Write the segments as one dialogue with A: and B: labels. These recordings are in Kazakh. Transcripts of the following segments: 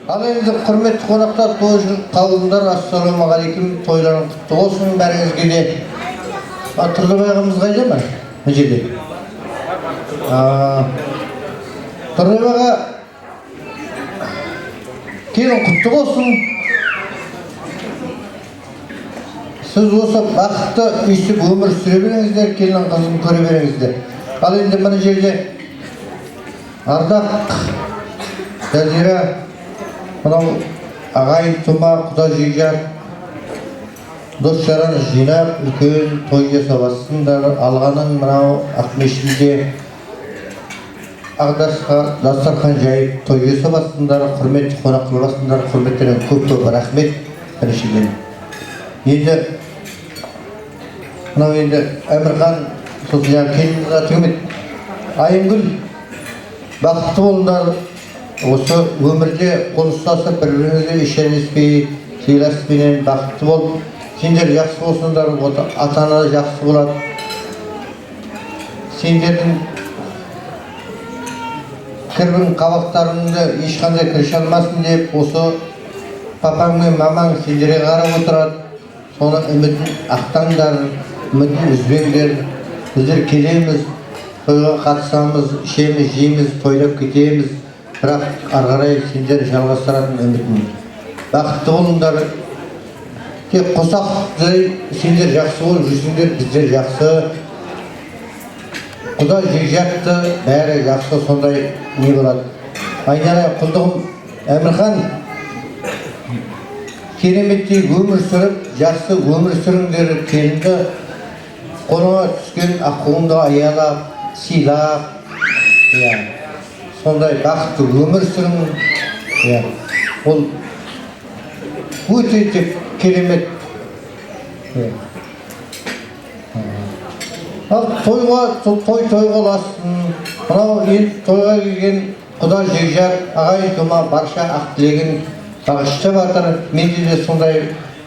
A: Ал енді құрметті қонақтар, той қауымдар, ассалаумағалейкум, тойларың құтты болсын бәріңізге де. Тұрлыбай ағамыз қайда ма? Мына жерде. Тұрлыбай аға, келін құтты болсын. Сіз осы бақытты үйсіп өмір сүре беріңіздер, келін қызын көре беріңіздер. Ал енді мына жерде Ардақ, Жазира, мынау ағайын тума, құда жекжат, дос жараны жинап, үлкен той жасап жатсыңдар. Алғанын мынау Ақмешітте Ағдасқа дастархан жайып той жасап жатсыңдар. Құрметті қонақ қылып жатсыңдар. Құрметтерін көп рахмет. Біріншіден. Енді мынау енді Әмірхан сол келініңіз аты кім еді? Айымгүл, бақытты болыңдар. Осы өмірде қол ұстасып, бір-біріңізге ешелеспей, сыйласпенен бақытты болып, сендер жақсы болсыңдар, ата-ана жақсы болады. Сендердің кірбің қабақтарыңды ешқандай кіріше алмасын деп, осы папаң мен мамаң сендерге қарап отырады. Соны үмітін ақтаңдар, үмітін үзбеңдер. Біздер келеміз, тойға қатысамыз, ішеміз, жейміз, тойлап кетеміз. Бірақ арғарай сендер жалғастыратын үмітін. Бақытты болыңдар. Тек қосақ сендер жақсы болып жүрсіңдер, біздер жақсы. Құда жекжатты, бәрі жақсы, сондай не болады. Айналайын құлдығым, Әмірхан, кереметтей өмір сүріп, жақсы өмір сүріңдер. Келінді қоныңа түскен аққуыңды аялап, сыйлап, сондай бақытты өмір сүрің. Ол өте керемет. Ал тойға оласын. Мынау енді тойға келген құда жекжат, ағайын тума барша ақ тілегін бағыштап жатыр. Менде де сондай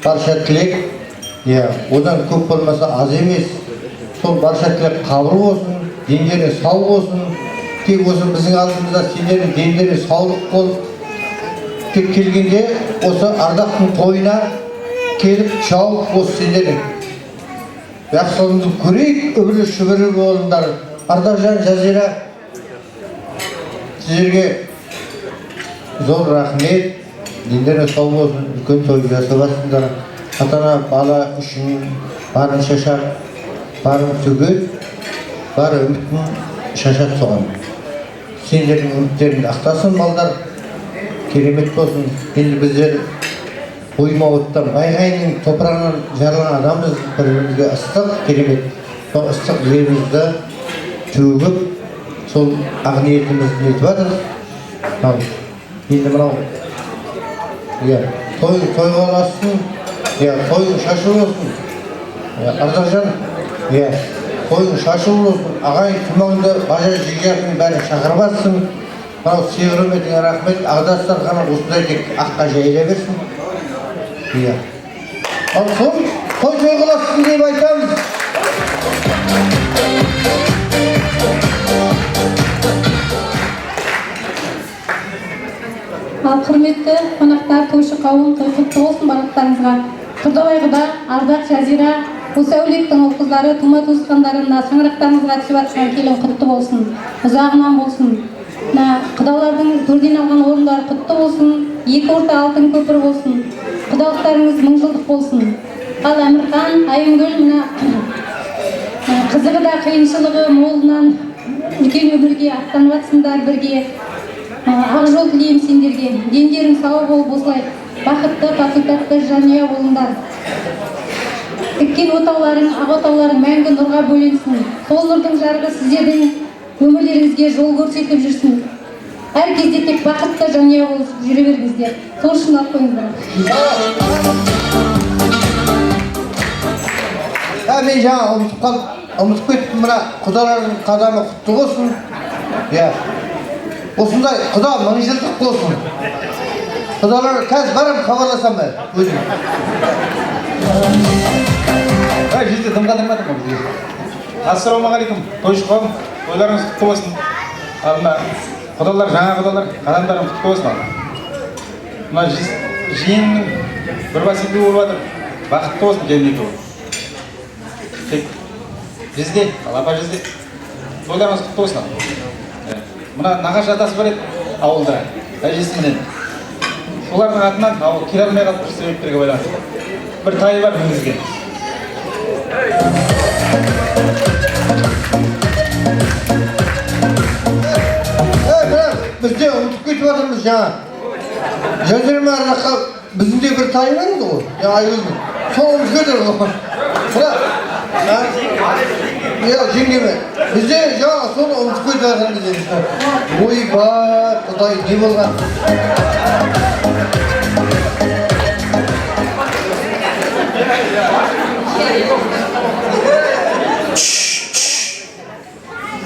A: барша тілек. Одан көп болмаса аз емес. Сол барша тілек қабыл болсын, дендері сау болсын. Тек осы біздің алдымызда сендердің дендері саулық болып, тек келгенде осы Ардақтың тойына келіп шауып осы сендердің жақсылығыңды көрейік, үбірлі-шүбірлі болыңдар. Ардақжан, Жазира, сіздерге зор рахмет. Дендері сау болсын, үлкен той жасап жатсыңдар. Ата-ана бала үшін барын шашар, барын төгет, бар үмітін шашат соған. Сендердің үміттеріңді ақтасын балдар, керемет болсын. Енді біздер оймауыттан байғайының топырағынан жарылған адамбыз, бір-бірімізге ыстық, керемет. Сол ыстық жерімізді төгіп, сол ақ ниетімізді нетіп жатыр. Енді мынау тойға оласын, тойың шашы болсын. Ардақжан, тойың шашы болсын, ағайын тұмаңды бажа жегердің бәрі шақырып атсын. Мынау сый-құрметіңе рахмет. Ағдастарханы осындай тек аққа жайыла берсін. Ал сол той қыласың деп айтамыз.
B: Ал құрметті қонақтар, тойшы қауым, той құтты болсын барлықтарыңызға. Тұрдыбайғыда Ардақ, Жазира, осы әулеттің ұл қыздары, тума туысқандарына, шаңырақтарыңызға түсіп жатқан келін құтты болсын, ұзағынан болсын. Құдалардың төрден алған орындары құтты болсын, екі орта алтын көпір болсын, құдалықтарыңыз мың жылдық болсын. Ал Әмірхан, Айымгүл, қызығы да қиыншылығы молынан үлкен өмірге аттанып жатсыңдар бірге. Ақ жол тілеймін сендерге, дендерің сау болып осылай бақытты, тату-тәтті жанұя болыңдар. Тіккен отауларың, ақ отауларың мәңгі нұрға бөленсін. Сол нұрдың жарығы сіздердің өмірлеріңізге жол көрсетіп жүрсін. Әр кезде тек бақытты жанұя болып жүре беріңіздер. Сол үшін ат қойыңыздар.
A: Мен жаңа ұмытып кеттім, мына құдалардың қадамы құтты болсын. Осындай құда мың жылдық болсын. Құдалар қазір барам хабарласам ба өзім.
C: Жерде дым қадырмадым ба бізге? Ассалаумағалейкум, тойшы қауым, тойларыңыз құтты болсын. Алдына құдалар, жаңа құдалар, қадамдарың құтты болсын. мына жиынның бір бәсеке болып жатыр. Бақытты болсын жәрмеңке болып. Тек бізде, алапа бізде. Тойларыңыз құтты болсын. Мына нағашы атасы бар еді ауылда, әжесіменен. Солардың атынан ауыл келе алмай қалып бір себептерге байланысты. Бір тайы бар мінгізген.
A: Бізде ұмытып кетіп жатырмыз жаңа. Жазырма араққа біздің де бір тайы бар еді ғой. Айгүлдің. Сол ұмытып кетіп жатыр. Жеңгеме. Бізде жаңа соны ұмытып кетіп жатырмыз деді. Ойбай, Құдай, не болған?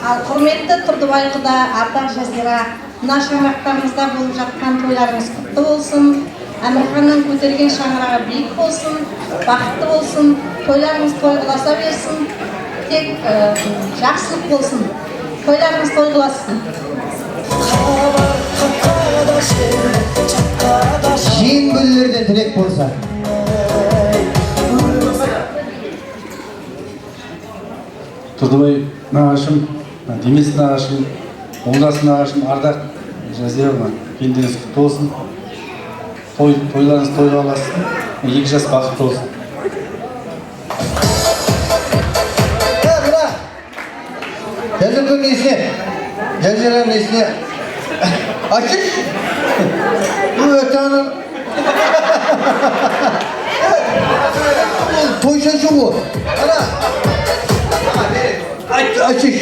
D: Ал құрметті Тұрдыбай құда, Ардақ Жазира, мына шаңырақтарыңызда болып жатқан тойларыңыз құтты болсын, Әмірханның көтерген шаңырағы биік болсын, бақытты болсын, тойларыңыз тойғыласа берсін, тек жақсылық болсын, тойларыңыз тойғыласын.
A: Жиын бөлілерден тілек болса.
E: Тұрдыбай нағашым, Демес нағашым, Оңдас нағашым, Ардақ Жазировна, келдіңіз құтты болсын. Тойларыңыз тойға аласын, 2 жас бақытты болсын.
A: Жазырдың несіне? Жазираның несіне? Açık. Bu ötenin toyşaşı bu. Ana. Açık.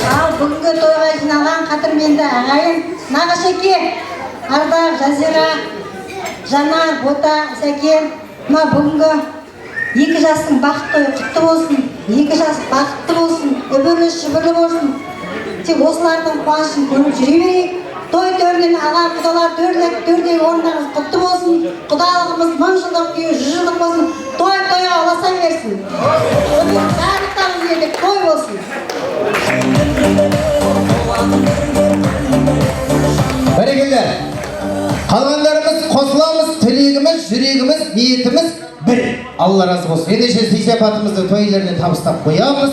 D: Ал бүгінгі тойға жиналған қатырменді ағайын Нағашеке, Ардақ, Жазира, Жанар, Бота, Сәкен, мына бүгінгі 2 жастың бақытты тойы құтты болсын, 2 жас бақытты болсын, өмірлі шүбірлі болсын. Тек осылардың қуанышын көріп жүре берейік. Той төрінен аға құдалар төрдегі орындарыңыз құтты болсын. Құдалығымыз 1000 жылдық күйі 100 жылдық болсын. Тойға аласа берсін. Барлықтарыңыз ерлік той болсын.
A: Бәрекелді. Қалғандарымыз қосыламыз, тілегіміз, жүрегіміз, ниетіміз бір. Алла разы болсын. Ендеше сый-сапатымызды тойларына табыстап қоямыз.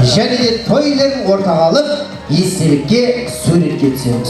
A: Және де тойларын ортаға алып, естелікке, суретке түсеміз.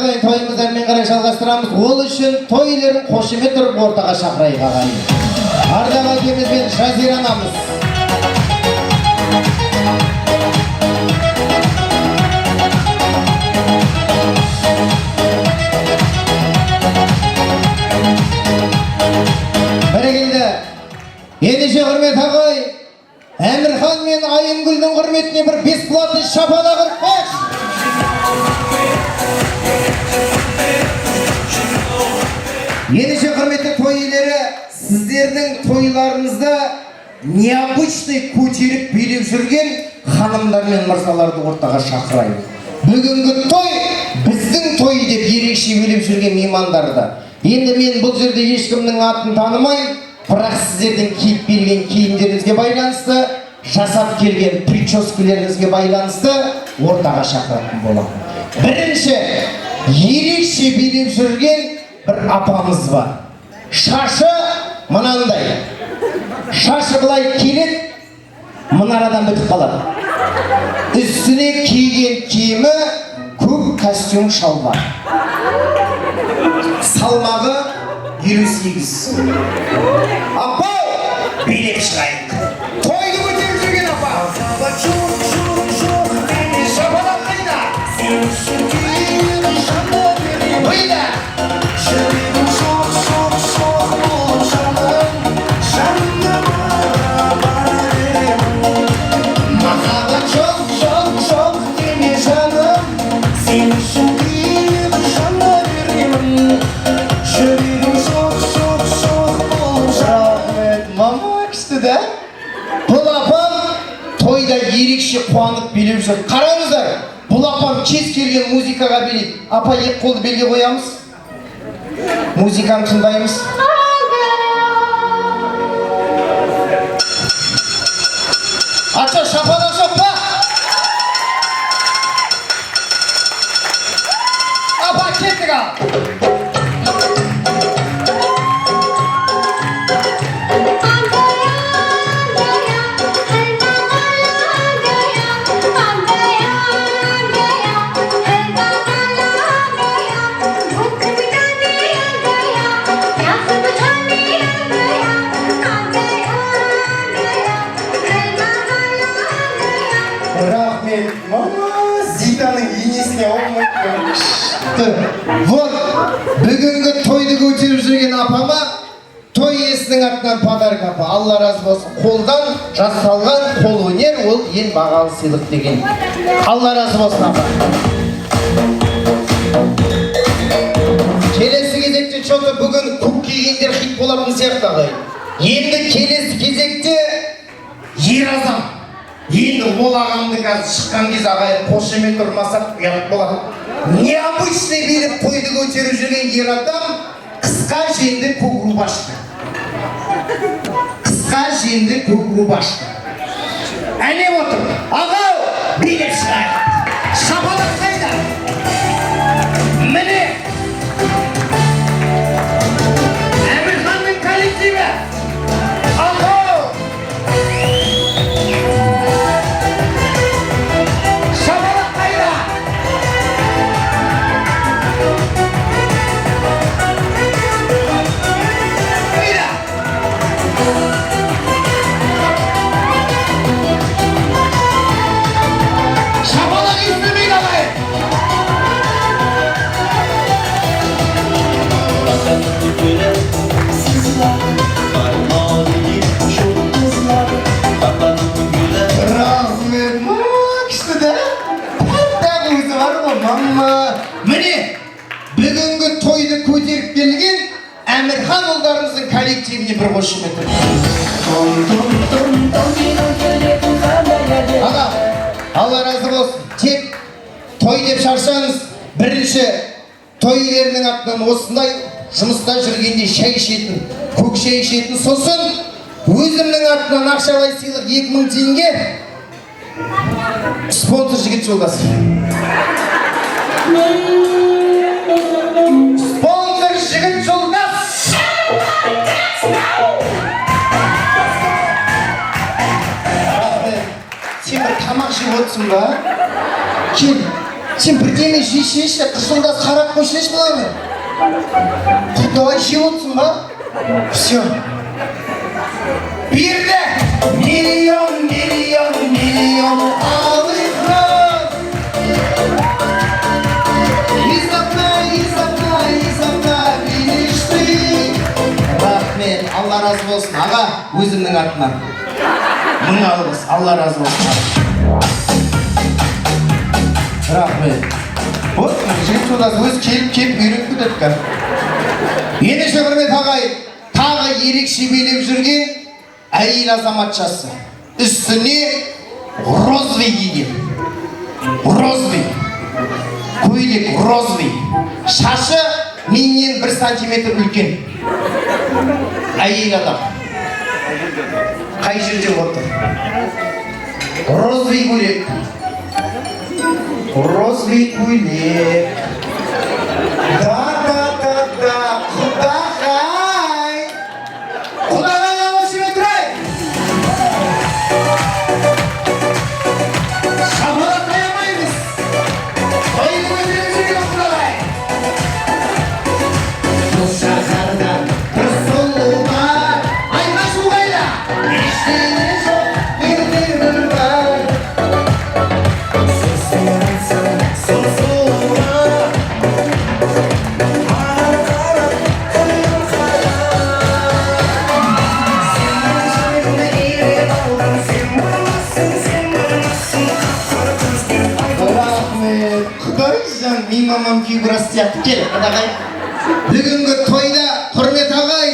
A: ағайын тойымыздармен қарай жалғастырамыз. Ол үшін той иелерін қошемет тұрып ортаға шақырайық ағайын. Ардақ әкеміз бен Жазира анамыз. Бәрекелді. Ендеше құрмет ағай, Әмірхан мен Айымгүлдің құрметіне бір бесплатный шапалақ ұрып. Ендеше құрметті той иелері, сіздердің тойларыңызда необычный көтеріп билеп жүрген ханымдар мен мырзаларды ортаға шақырайық. Бүгінгі той біздің той деп ерекше билеп жүрген меймандарды. Енді мен бұл жерде ешкімнің атын танымаймын, бірақ сіздердің киіп келген киімдеріңізге байланысты, жасап келген прическаларыңызге байланысты ортаға шақыратын боламын. Бірінші, ерекше билеп жүрген бір апамыз бар. Шашы мынандай. Шашы былай келеді, мұнарадан бітіп қалады. Үстіне киген киімі
F: көк костюм шалбар. Салмағы 58. Апа, билеп шығайық. Тойды көтеріп жүрген апа. Шапалақ қайда? Бұйда. Махаббат жоқ, жоқ, жоқ деме жаным. Сен үшін бір жанды беремін. Жүрегім жоқ, жоқ, жоқ бол рахмет. Мама күшті да? Бұл апам тойда ерекше қуанып билеп жүр. Қараңыздар, бұл апам кез келген музыкаға билейді. Апа, екі қолды белге қоямыз. Музыканы тыңдаймыз. Атша, шапалақ жоқ па? Апа, кеттік ал. Рахмет, мама, Зитаның енесіне алмайды. Вот, бүгінгі тойды көтеріп жүрген апама той иесінің атынан подарок апа. Алла разы болсын. Қолдан жасалған қолөнер ол ең бағалы сыйлық деген. Алла разы болсын апа. Келесі кезекте что-то бүгін көк кигендер хит болатын сияқты ағайын. Енді келесі кезекте ер азам. Енді ол ағамды қазір шыққан кез ағайын қошемет ұрмасақ ұят болады. Необычный беріп тойды көтеріп жүрген ер адам қысқа жеңді көк рубашка. Қысқа жеңді көк рубашка. Әне отыр. Ағау, билеп шығайық. Шапалақ қайда? Міне. Әмірханның коллективі. Ағау. Шапалақ қайда? Қайда? Шапалақ естілмейді ағайын. Рахмет, мама, күшті да? Тәп өзі бар ғой, мама. Міне, бүгінгі тойды көтеріп келген Әмірхан ұлдарымыздың коллективіне бір қошемет. Аға, Алла разы болсын. Тек той деп шаршаңыз. Бірінші той иелерінің атынан осындай жұмыста жүргенде шай ішетін, көк шай ішетін, сосын өзімнің атынан ақшалай сыйлық 2000 теңге спонсор жігіт жолдасы. Спонсор жігіт жолдас. Рахмет. Сен бір тамақ жеп отырсың ба? Кел, сен бірдеме жеші, қышылда қарап қойшеш болайын. Құдай жеп отырсың ба? Все. Берді. Миллион, миллион, миллион алықран. Из окна, билешті. Рахмет, Алла разы болсын. Аға, өзімнің атынан. Мың алғыс, Алла разы болсын. Рахмет. Вот, жігіт жолдасы өз келіп үйреніп кетеді. Ендеше құрмет ағайын, тағы ерекше билеп жүрген әйел азаматшасы. Үстіне розовый киген. Розовый. Көйлек розовый. Шашы менен 1 сантиметр үлкен. Әйел адам. Қай жерде отыр? Розовый көйлек. Розовый көйлек. Да. Құдағай алашым өтірай. Шапалақ қоямаймыз. Тойды фигурасы сияқты кел құдағай. Бүгінгі тойда құрмет ағай,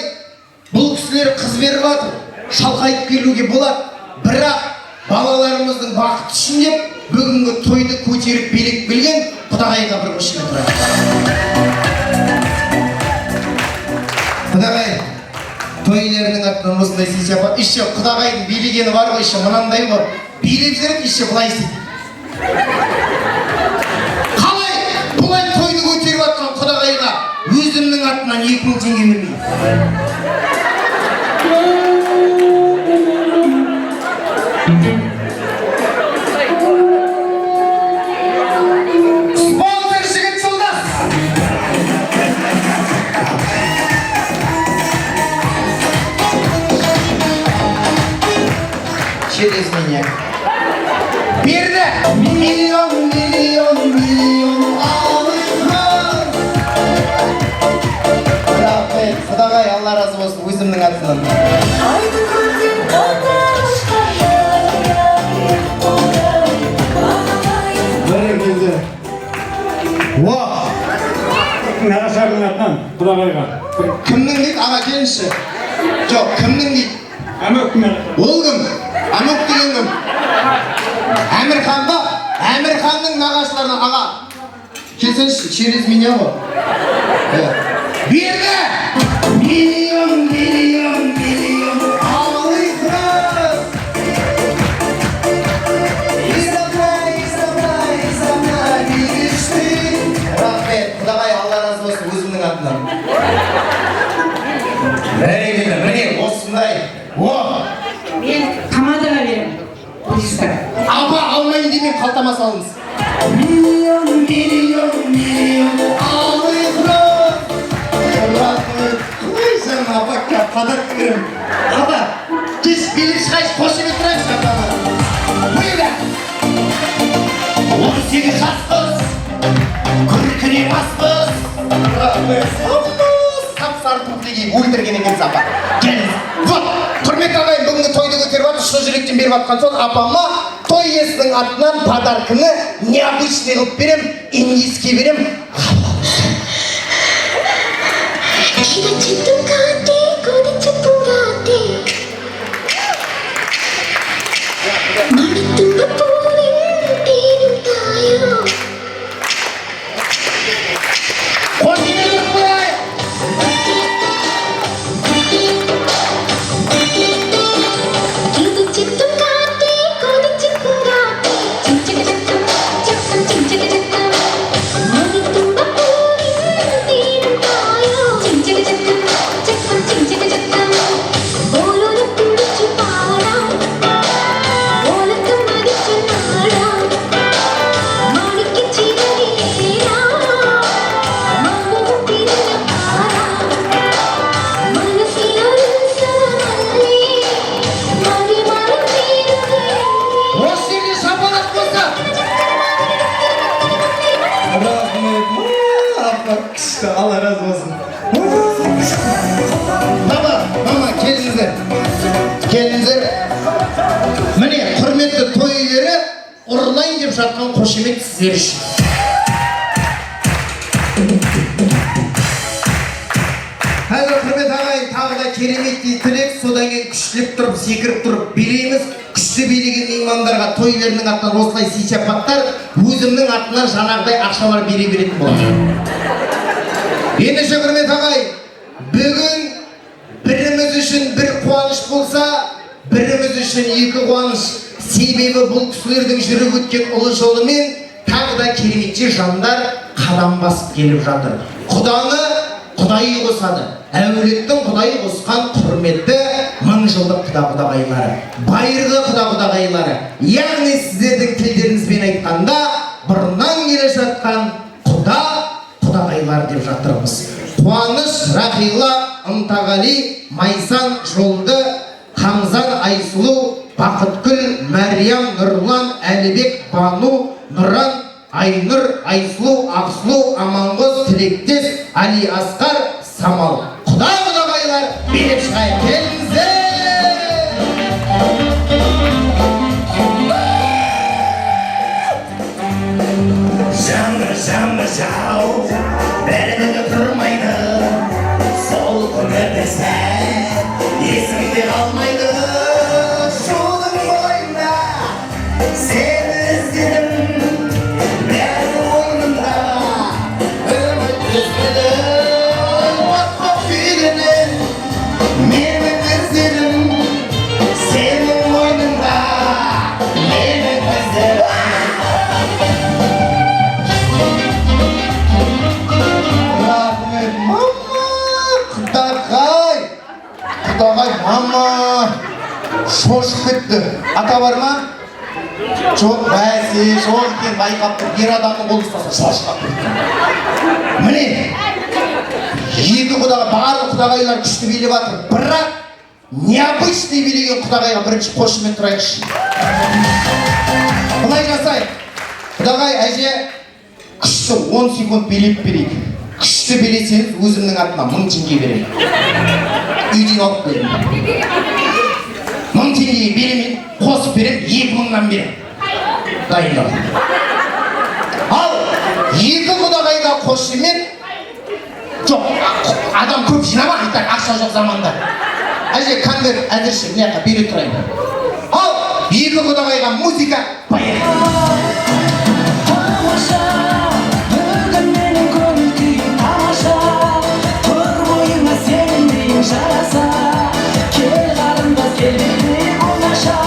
F: бұл кісілер қыз беріп жатыр, шалқайып келуге болады, бірақ балаларымыздың бақыты үшін деп бүгінгі тойды көтеріп билеп келген құдағайға бір қошемет тұрады. Құдағай, тойлерінің атынан осындай сый-сияпат, еще құдағайдың билегені бар ғой, еще мынандай ғой, билеп жүріп, еще былай істейді. Қалай бұлай тойды көтеріп жатқан құдағайға өзімнің атынан 2000 теңге бермеймін. Спонсор жігіт жолдас. Через меня. Берді. Миллион алып. Рахмет, құдағай, Алла разы болсын, өзімнің атынан.
G: Бәрекелді. Нағашардың атынан құдағайға.
F: Кімнің дейді? Аға келінші. Жоқ, кімнің дейді?
G: Әмөктің
F: Ол кім? Әмөк деген кім? Әмірхан ба? Әмірханның нағашыларынан аға. Келсеңші, через меня ғой. Берді! Миллион алайсыз! Изабрай, берішті! Рахмет, құдағай, Алла разы болсын, өзімнің атынан. Бәрекелді, міне осындай.
H: Мен тамадаға берем.
F: Апа алмайын демен қалтама салыңыз. Миллион алайсыз! Рахмет. Ой, жаңа апа, қадар көрем. Апа, кеш билік шығайшы, қошемет тұрайшы апама. Бүйді! 18 жаспыз, күркіне баспыз. Рахмет. Сап-сартық деген өлтірген екен апа. Келіңіз. Вот, құрмет ағайын, бүгінгі тойды көтеріп жатыр, шын жүректен беріп жатқан соң апама той иесінің атынан подаркыны необычный қылып берем, индийский берем. Алла разы болсын. Мама, келіңіздер. Міне, құрметті той иелері ұрлайын деп жатқан қошемет сіздер үшін. Қазір құрмет ағайын тағы да кереметтей тілек, содан кейін күштілік тұрып, секіріп тұрып билейміз. Күшті билеген меймандарға тойлерінің атынан осылай сый-сияпаттар, өзімнің атынан жаңағыдай ақшалар бере беретін болады. Ендеше құрмет ағай, бүгін біріміз үшін бір қуаныш болса, біріміз үшін екі қуаныш. Себебі бұл кісілердің жүріп өткен ұлы жолымен тағы да кереметте жандар қадам басып келіп жатыр. Құданы құдайы қосады. Әулеттің құдайы қосқан құрметті мың жылдық құда-құдағайлары, байырғы құда-құдағайлары. Яғни сіздердің тілдеріңізбен айтқанда бұрыннан келе жатқан құда-құдағайлар деп жатырмыз. Қуаныш, Рахила, Ынтағали, Майсан, Жолды, Хамзан, Айсұлу, Бақытгүл, Мәриям, Нұрлан, Әлібек, Бану, Нұран, Айнұр, Айсұлу, Ақсұлу, Аманғыз, Тілектес, Али Асқар, Самал. Құда-құдағайлар беріп шығайық, келіңіздер! Жамбы, жау Көзбенен отқа күйгенен менің іздерім сенің мойныңда менің іздерім
A: Рахмет, мама, құдағай, мама, шошып кетті. Ата бар ма? Жоқ, бәсе, жоқ екен, байқап тұр, ер адамның қолы ұстаса шошқап кетті. Міне, екі құдаға, барлық құдағайлар күшті билеп жатыр, бірақ необычный билеген құдағайға бірінші қошымен тұрайықшы. Бұлай жасайық. Құдағай, әже, күшті 10 секунд билеп берейік. Күшті билесеңіз өзімнің атыма 1000 теңге беремін. Үйден алып беремін. 1000 теңгеге беремін, қосып беремін, 2000-нан беремін. Дайындал. Ал екі құдағайға қошымен жоқ, адам көп жинама, айтар ақша жоқ заманда. Әже, конверт әзірше мына жаққа бере тұрайын. Ал екі құдағайға музыка поехали.
F: Тамаша, бүгін менің көңіл күйім тамаша. Тұр бойыңа сенің дейін жараса. Кел қарындас, кел бетіне оңаша.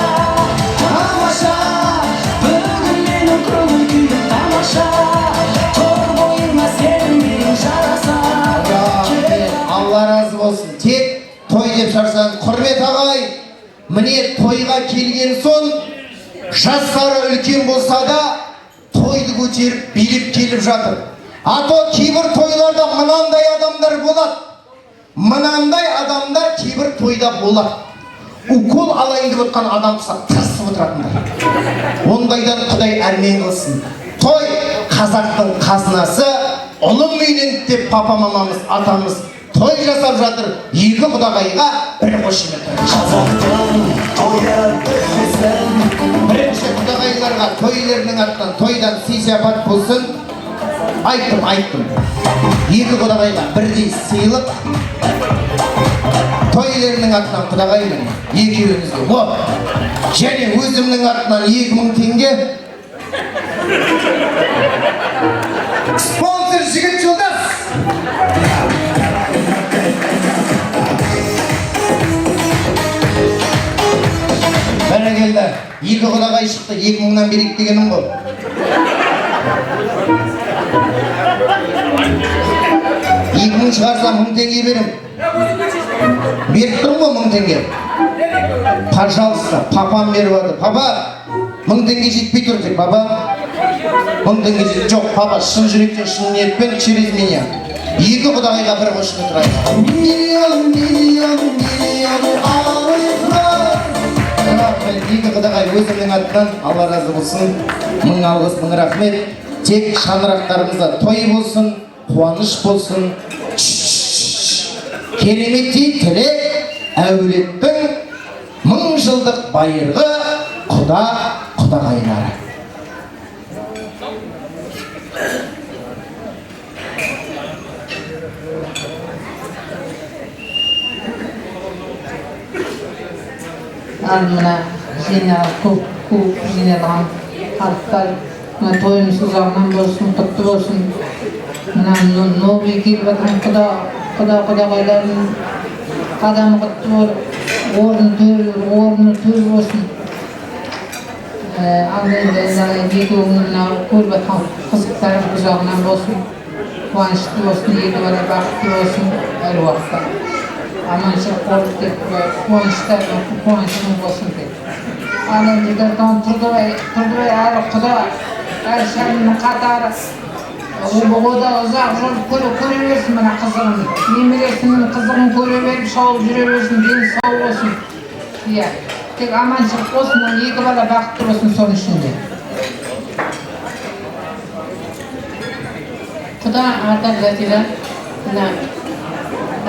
F: Тамаша, бүгін менің көңіл күйім тамаша. Тұр бойыңа сенің дейін жараса.
A: Алла разы болсын. Тек той деп шаршадыңыз. Құрмет ағай, міне тойға келген соң жастары үлкен болса да тойды көтеріп билеп келіп жатыр. А то кейбір тойларда мынандай адамдар болады. Мынандай адамдар кейбір тойда болады. Укол алайын деп отқан адам болса тырысып отыратындар. Ондайдан Құдай әрмен қылсын. Той қазақтың қазынасы, ұлым үйленді деп папа мамамыз, атамыз той жасап жатыр. Екі құдағайға бір қошемет.
F: Қазақтың тойы бітпесін.
A: Бірінші құдағайларға тойлерінің аттан тойдан сый-сияпат болсын. Айттым. Екі құдағайға бірдей сыйлық. Тойлерінің аттан құдағаймен екеуіңізге. Және өзімнің аттан 2000 теңге. Спонсор жігіт жолдас. Бәрекелді. Екі құдағай шықты, 2000-нан берейік дегенім ғой. 2000 шығарса 1000 теңге берем. Беріп тұрмын ғой 1000 теңге. Пожалуйста, папам беріп отыр. Папа, 1000 теңге жетпей тұр деп, папа. 1000 теңге жетпей. Жоқ, папа, шын жүректен, шын ниетпен через меня. Екі құдағайға бір қошемет тұрайық. Миллион екі құдағай өзімнің аттан Алла разы болсын. 1000 алғыс, 1000 рахмет. Тек шаңырақтарымызда той болсын, қуаныш болсын. Кереметтей тілек әулеттің 1000 жылдық байырғы құдағайлары.
H: Ал мына көп жиналған халықтар мына тойымыз ұзағынан болсын, құтты болсын. Мына новый келіп жатқан құдағайлардың қадамы құтты болып, орны төл болсын. Ал енді екеуінің көріп жатқан қызықтарым ұзағынан болсын, қуанышты болсын, екі бала бақытты болсын әр уақытта. Аманшылық болып деп, қуанышының болсын деп. Ал енді тұрдыбай әрі құда, әрі шәлінің қатары. Ода ұзақ жол көре берсін мына қызығын. Немересінің қызығын көре беріп, шауып жүре берсін, дені сау болсын. Тек аманшылық болсын, екі бала бақытты болсын соның ішінде. Құда ардақ жәтелі,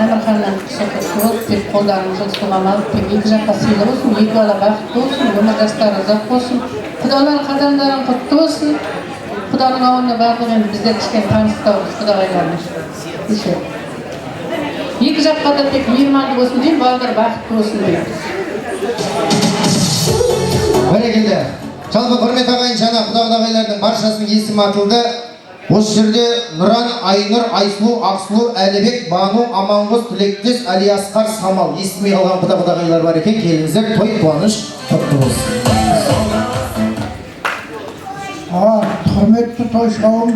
H: Әмірханнан шақыртып болып, тек қолдарыңызды ұстаған алып, тек екі жаққа сыйлы болсын, екі бала бақытты болсын, өмір жастары ұзақ болсын. Құдалар қадамдарың құтты болсын. Құданың ауылына барлық енді біздер кішкене таныстауымыз құдағайларымыз. Екі жаққа да тек мейірманды болсын деймін, балалар бақытты болсын деймін.
A: Бәрекелді. Жалпы құрмет ағайын, жаңа құдағайлардың баршасының есімі атылды.
F: Осы жерде Нұран, Айнұр, Айсұлу, Ақсұлу, Әлібек, Бану, Аманғыз, Тілектес, Әлиасқар, Самал естімей қалған құда-құдағайлар бар екен. Келіңіздер, той қуаныш құтты болсын.
I: Құрметті тойшы қауым,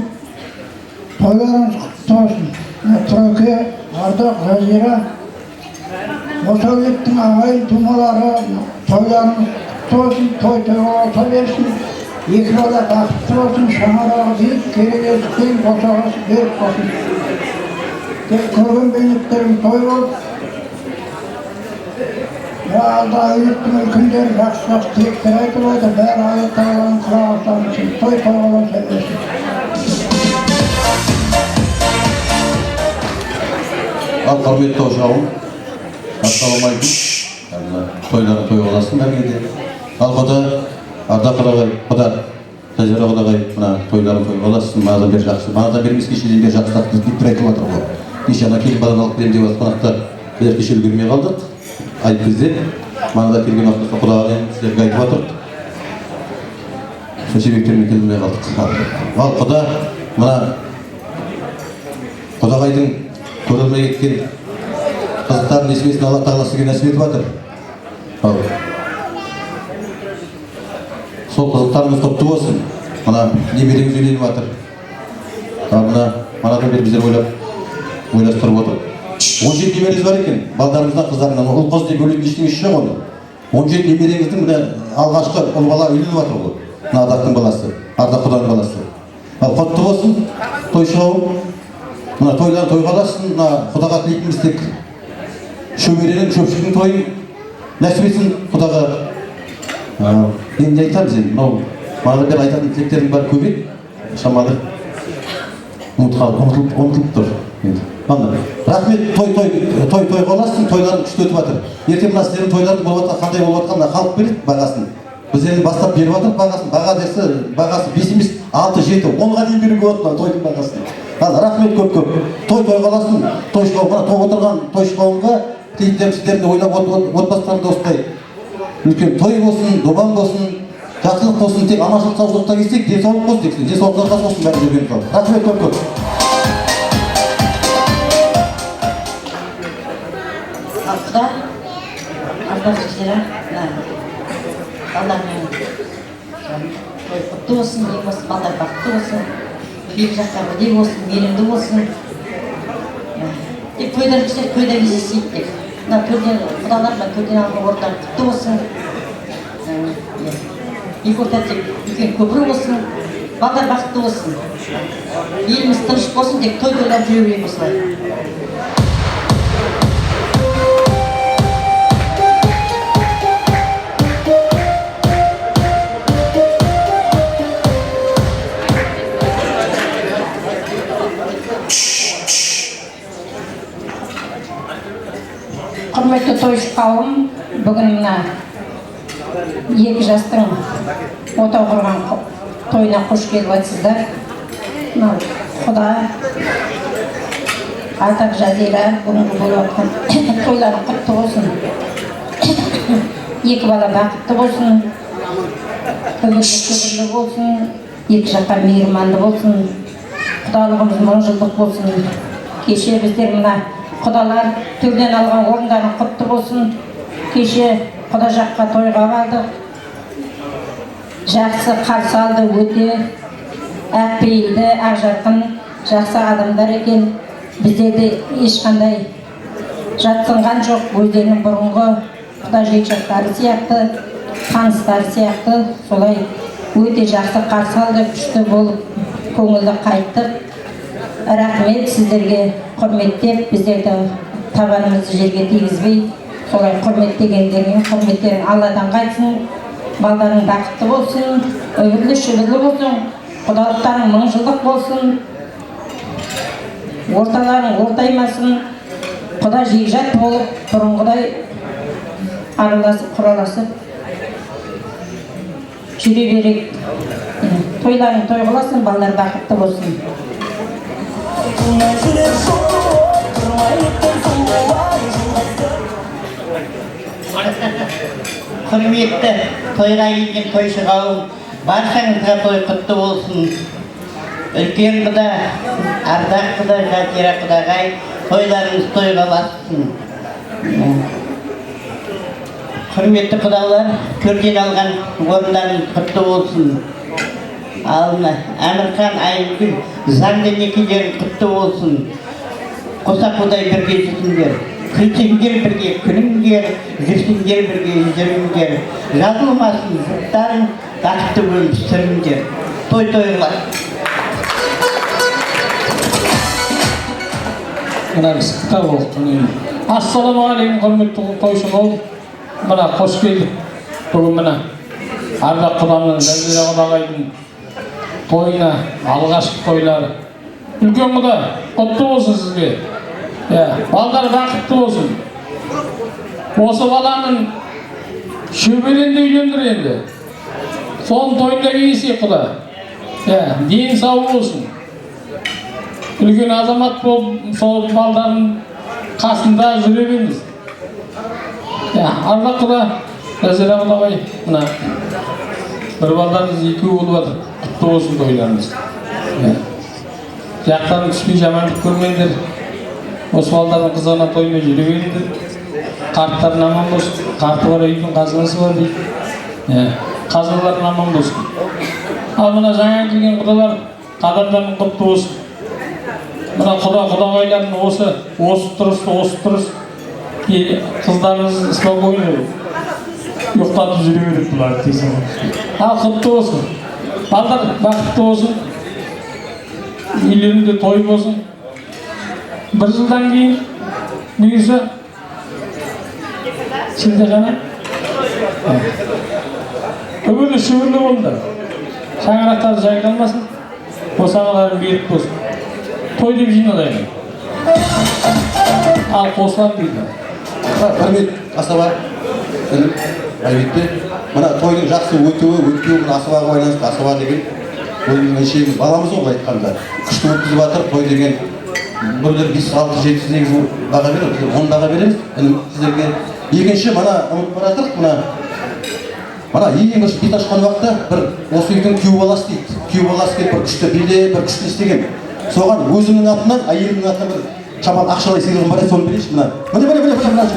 I: тойларыңыз құтты болсын. Тройке, Ардақ, Жазира, осы әулеттің ағайын тумалары тойларыңыз құтты болсын, той-тойға алса берсін. Екі бала бақытты болсын, шаңырағы биік, керегесі босағасы беріп болсын. Көрген бейнеттерің той болып, алда әулеттің үлкендері жақсы-жақсы тілектер айтып айды, бәрі Алла Тағаланың құлағы ұстансын, той-тойға болса берсін.
A: Ал құрметті ошағым, ассалаумағалейкум. Тойлары той боласын бәргеде. Ал құда, Ардақ құдағай, құда, Жазира құдағай, мына тойларын той боласын, мағадан бер жақсы. Мағадан бермеске шеден бер жақсы тақтыз деп айтып отыр ғой. Кеше ана келін баланы алып келем деп отқанақта бер кеше үлгермей қалдық. Айып бізде, мағада келген уақытта құдағай сіздерге айтып отырдық. Сол себептермен келмей қалдық. Ал құда, мына құдағайдың көрілмей кеткен қызықтарын несібесін Алла Тағала сізге нәсіп етіп жатыр. Сол қызықтарыңыз құтты болсын. Мына немереңіз үйленіп жатыр. Мына бер біздер ойластырып отыр. 17 немереңіз бар екен, балдарыңыздан, қыздарынан. Ұл қыз деп өлетін ештеңесі жоқ оны. 17 немереңіздің мына алғашқы ұл бала үйленіп жатыр ғой. Мына Ардақтың баласы, Ардақ құданың баласы. Ал құтты болсын, тойшы қауым. Мына тойлар той қаласын, мына құдаға тілейтініміз тек шөберенің, шөпшіктің тойын нәсіп етсін құдаға. Енді айтамыз енді, мағада бер айтатын тілектердің бәрі көп еді, шамалы ұмытылып тұр. Рахмет, той қаласын, тойларын күшті өтіп жатыр. Ертең мына сіздердің тойлардың болып жатқан, қандай болып жатқанда халық береді бағасын. Біз енді бастап беріп жатыр бағасын, баға десе бағасы 5 емес, 6-7, 10-ға дейін беруге болады тойдың бағасын. Рахмет көп-көп. Той қаласын, тойшы қауымға, той отырған тойшы қауымға тілейтіндерім сіздерді ойлап отбасыларында осылай үлкен той болсын, добан болсын, жақсылық болсын, тек аманшылық саушылықта келсек, денсаулық болсын дексін, денсаулықтарға болсын бәрі жүрген сол. Рахмет көп-көп.
D: Құда, Ардақ Жазира, балдармен той құтты болсын, ең болсын, балдар бақытты болсын, екі жаққа бірдей болсын, мейірімді болсын. Тек тойдар кішілер тойда кездесейік деп. Мына төрден, құдалар мына төрден алған орындар құтты болсын. Екі орта тек үлкен көпір болсын, балдар бақытты болсын. Еліміз тыныш болсын, тек той-тойлап жүре берейік осылай.
B: Құрметті тойшы қауым, бүгін мына екі жастың отау құрған тойына қош келіп жатсыздар. Құда, Ардақ Жазира, бүгінгі болып жатқан тойлары құтты болсын. Екі бала бақытты болсын, көңілді болсын, екі жаққа мейірманды болсын, құдалығымыз мың жылдық болсын. Кеше біздер мына құдалар төрден алған орындарын құтты болсын. Кеше құда жаққа тойға бардық. Жақсы қарсы алды, өте әппейді, ақжарқын, жақсы адамдар екен. Біздерде ешқандай жатсынған жоқ. Өздерінің бұрынғы құда жекжаттары сияқты, таныстары сияқты солай өте жақсы қарсы алды, күшті болып, көңілді қайттық. Рахмет сіздерге, құрметтеп, біздерді табанымызды жерге тигізбей, солай құрметтегендермен құрметтерін Алладан қайтсын, балдарың бақытты болсын, өмірлі шүбірлі болсын, құдалықтарың мың жылдық болсын, орталарың ортаймасын, құда жекжат болып, бұрынғыдай араласып, құраласып жүре берейік. Тойларың той қыласын, балдар бақытты болсын.
J: Құрметті тойға келген тойшы қауым, баршаңызға той құтты болсын. үлкен құда, ардақ құда, Жазира құдағай, тойларыңыз тойға бассын. Құрметті құдалар, көрден алған орындарыңыз құтты болсын. Әмірхан Айгүл заңды некелерің құтты болсын. Қоса құдай бірге жүрсіңдер. Күлсеңдер бірге күліңдер, жүрсіңдер бірге жүріңдер. Жазылмасын жұрттарың, бақытты болып сүріңдер. Той-тойлар.
K: Ассалаумағалейкум, құрметті тойшылар. Мына қош келдік. Бүгін мына ардақ құдамның, Жазира құдағайдың тойына, алғашқы тойлары. Үлкен құда, құтты болсын сізге. Балдар бақытты болсын. Осы баланың шөберенді үйлендір енді. Соның тойында кейсек құда. Ден сау болсын. Үлкен азамат болып, сол балдардың қасында жүре беріңіз. Ардақ құда, Жазира құдағай, мына бір балдарыңыз екеу болып жатыр. Құтты болсын тойларыңыз. Жақтан түспей жамандық көрмеңдер. Осы балдардың қызығына тоймай жүре беріңдер. Қарттарын аман болсын. Қарты бар үйдің қазынасы бар дейді. Қазыналарын аман болсын. Ал мына жаңа келген құдалар қадамдарың құтты болсын. Мына құдағайлардың осы тұрыс қыздарыңыз спокойно ұйықтатып жүре беріп бұлар дейсің. Ал құтты болсын. Балдар бақытты болсын. Үйлерінде той болсын. Bir жылдан кейін бұйырса шілдехана өбірлі шүбірлі болыңдар. Шаңырақтары жайқалмасын. Босағаларын берік болсын. Той деп жиналайын. Ал қосылам дейді.
L: Құрмет асаба, әлбетте, мына тойдың жақсы өтуі асабаға байланысты. Асаба деген ойын баламыз ғой айтқанда. Күшті өткізіп жатыр, той деген біреулер 5, 6, 7, 8 баға береді, біз 10 баға береміз. Сіздерге екінші мына ұмытып бара жатырмық, мына ең бірінші бет ашқан уақытта бір осы үйдің күйеу баласы дейді. Күйеу баласы келіп бір күшті биле, бір күшті істеген. Соған өзімнің атынан, әйелімнің атынан бір шамал ақшалай сыйлығым бар еді, соны берейінші мына. Міне.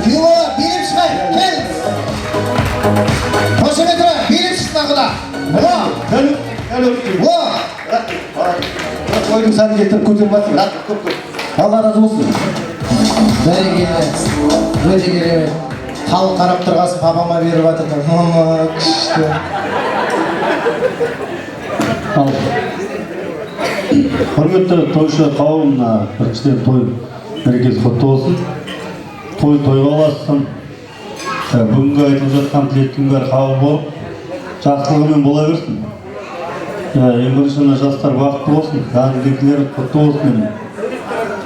F: Күйеу бала, билеп шығай, келіңіз. Қошеметі, билеп шықсына құда.
L: Тойдың сәні кетіріп көтеріп жатыр, рахмет көп. Алла разы болсын.
A: Өте керемет. Халық қарап тұрғасын папама беріп жатыр. Мама, күшті.
E: Құрметті тойшы қауым, біріншіден той мерекесі құтты болсын. Той тойға ұлассын. Бүгінгі айтылып жатқан тілектің бәрі қабыл болып, жақсылығымен бола берсін. Ең бірінші жастар бақытты болсын, жаңағыдегілер құтты болсын.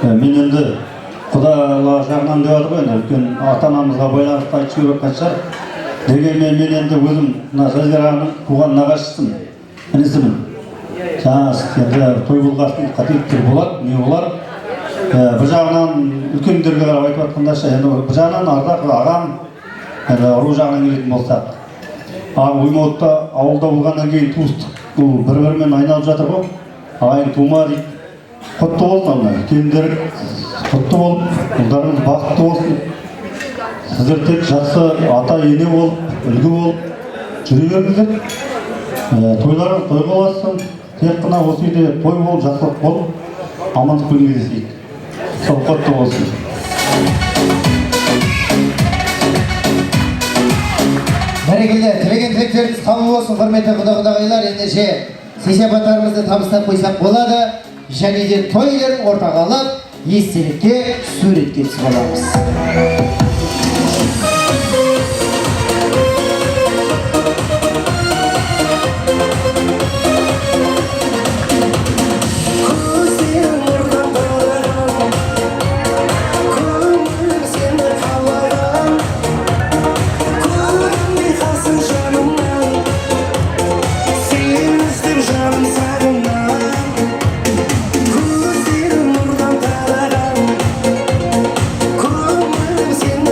E: Мен енді Құдалар жағынан деп жатыр ғой, үлкен ата-анамызға байланысты айтып жіберіп шығар. Дегенмен мен енді өзім Жазираның туған нағашысымын, інісімін. Жаңағы той болғасын қателіктер болады, не болар. Бір жағынан үлкендерге қарап айтып жатқанда, бір жағынан ардақ ағам, ұру жағынан келетін болсақ. Оймаутта ауылда болғаннан кейін туыстық, бұл бір-бірімен айналып жатыр ғой. Ағайын тума дейді. Құтты болсын, үлкендер құтты болып, ұлдарыңыз бақытты болсын. Сіздер тек жақсы ата-ене болып, үлгі болып жүре беріңіздер. Тойларыңыз тойға ұлассын. Тек қана осы үйде той болып, жақсылық болып, амандықпен кездесейік. Сол құтты болсын.
F: Бәрекелді, тілеген тілектеріңіз қабыл болсын, құрметті құда-құдағайлар. Ендеше сый-сияпаттарымызды табыстап қойсақ болады. Және де тойларын ортаға алып, естелікке, суретке түсіп аламыз.
M: Sen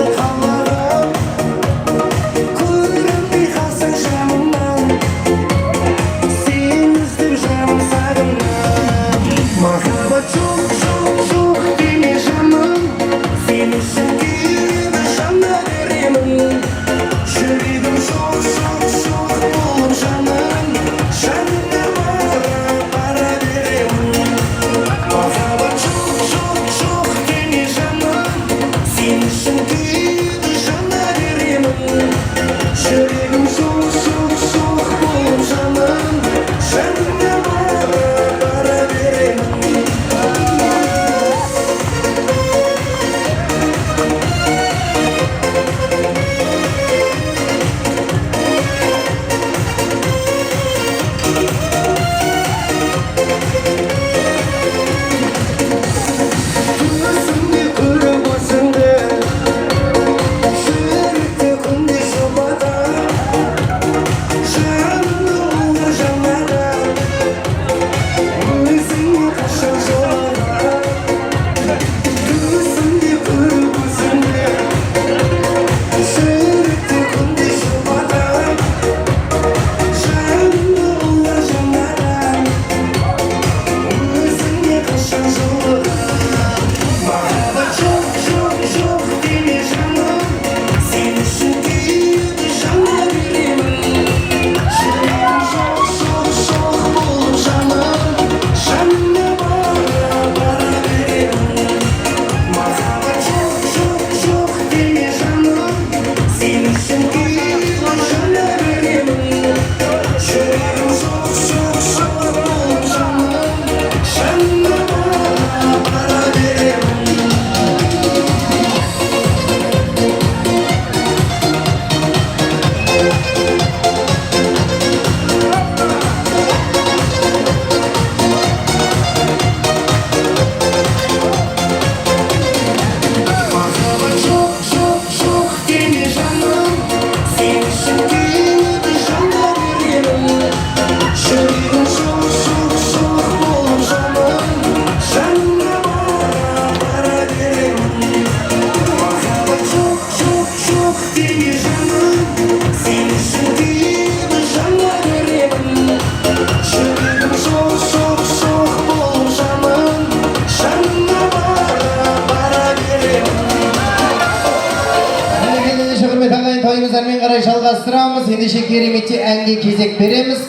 F: Тойымыздармен қарай жалғастырамыз. Ендеше кереметте әнге кезек береміз.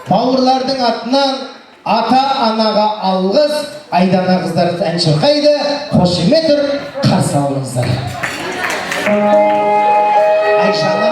F: Бауырлардың атынан ата-анаға алғыс. Айдана қыздарымыз ән шырқайды. Қошемет ұрып қарсы алыңыздар. Айшаны.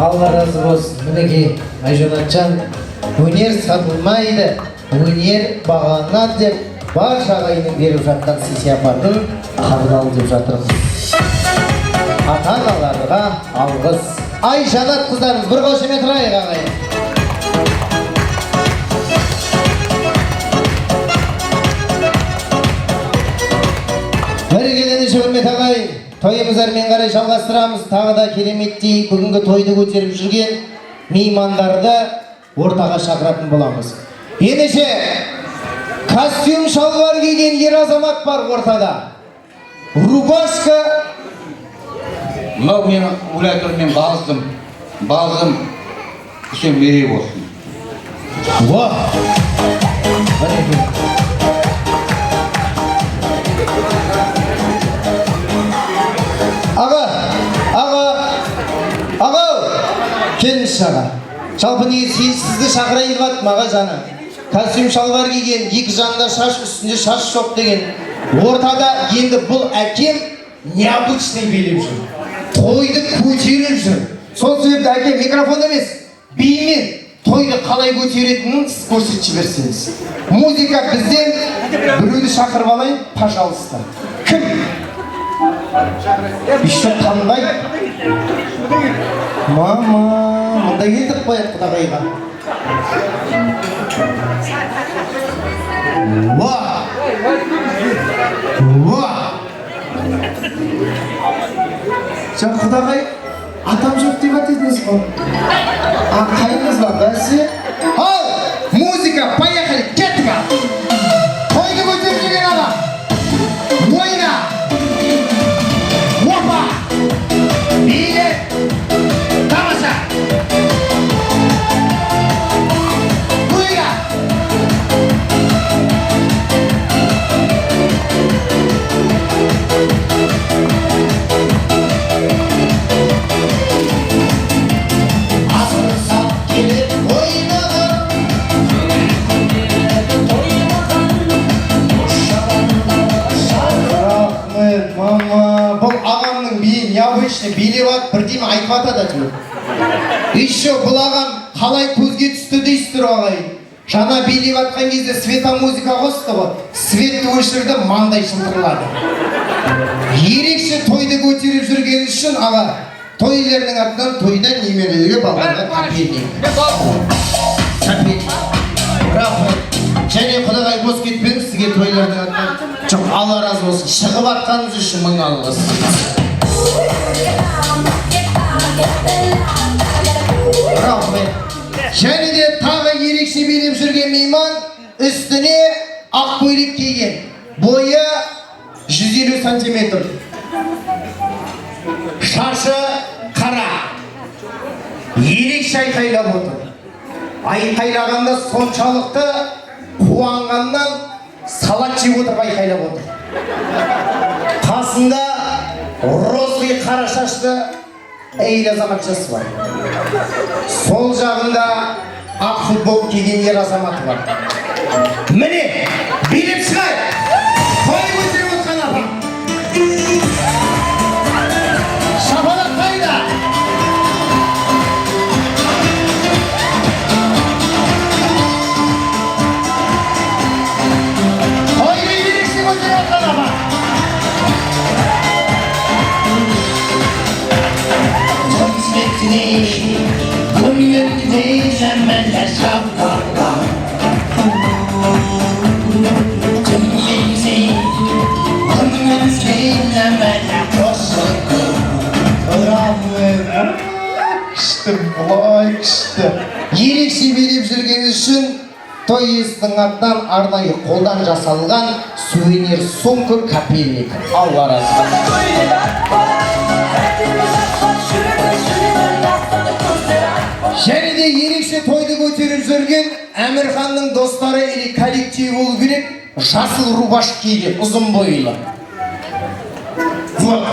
F: Алла разы болсын. Мінеки Айжанатжан, өнер сатылмайды, өнер бағаланады деп барша ағайынның беріп жатқан сый-сияпатын қабыл деп жатырмыз. Ата-аналарға алғыс. Айжанат қыздарымыз, бір қошемет ұрайық ағайын. Бәрекелдеріңізге құрмет ағайын. Тойымыздармен қарай жалғастырамыз. Тағы да кереметтей бүгінгі тойды көтеріп жүрген меймандарды ортаға шақыратын боламыз. Ендеше костюм шалбар киген ер азамат бар ортада. Рубашка
A: мынау мен ойлай тұрып мен бағыздым үлкен мерей болсын.
F: Аға, келіңізші аға. Жалпы неге сізді шақырайын деп аттым аға жаны. Костюм шалбар киген, екі жанында шаш, үстінде шаш жоқ деген. Ортада енді бұл әкем необычный билеп жүр. Тойды көтеріп жүр. Сол себепті әкем микрофон емес, бимен тойды қалай көтеретінін сіз көрсетіп жіберсеңіз. Музыка бізден, біреуді шақырып алайын, пожалуйста. Кім? Еще таңдай. Мама, мұнда келдік қояқ құдағайға. Жан құдағай, атам жоқ деп атедіңіз ғой. Қайыңыз ба, бәсе? Ал, музыка, поехали, кеттік ал. Тойды көтеріп жүрген аға. Ойна! Опа! Биле! Тамаша! Ойна! Необычный билеп ат, бірдеме айтып атады әйтеуір. Еще бұл ағам қалай көзге түсті дейсіздер ағайын. Жаңа билеп атқан кезде светомузыка қосты ғой. Светті өшірді, маңдай шылдырлады. Ерекше тойды көтеріп жүрген үшін аға, той иелерінің атынан тойдан немерелерге балаларға капельник. Рахмет. Және құдағай бос кетпеңіз, сізге тойлардың атынан. Жоқ, Алла разы болсын. Шығып атқаныңыз үшін мың алғыс. Рахмет. Және де тағы ерекше билеп жүрген мейман үстіне ақ көйлек киген. Бойы 150 сантиметр. Шашы қара. Ерекше айқайлап отыр. Айқайлағанда соншалықты қуанғаннан салат жеп отырып айқайлап отыр. Қасында розовый қара шашты әйел азаматшасы бар. Сол жағында ақ футбол киген ер азаматы бар. Міне, билеп шығайық! Той көтеріп отқан апа! Шапалақ қайда? Тойды ерекше көтеріп отқан апа! Ерекше билеп жүрген үшін той иесінің атынан арнайы қолдан жасалған сувенир сумка капельник. Алла разы болсын. Және де ерекше тойды көтеріп жүрген Әмірханның достары или коллективі болу керек, жасыл рубаш киген, ұзын бойлы. Вот,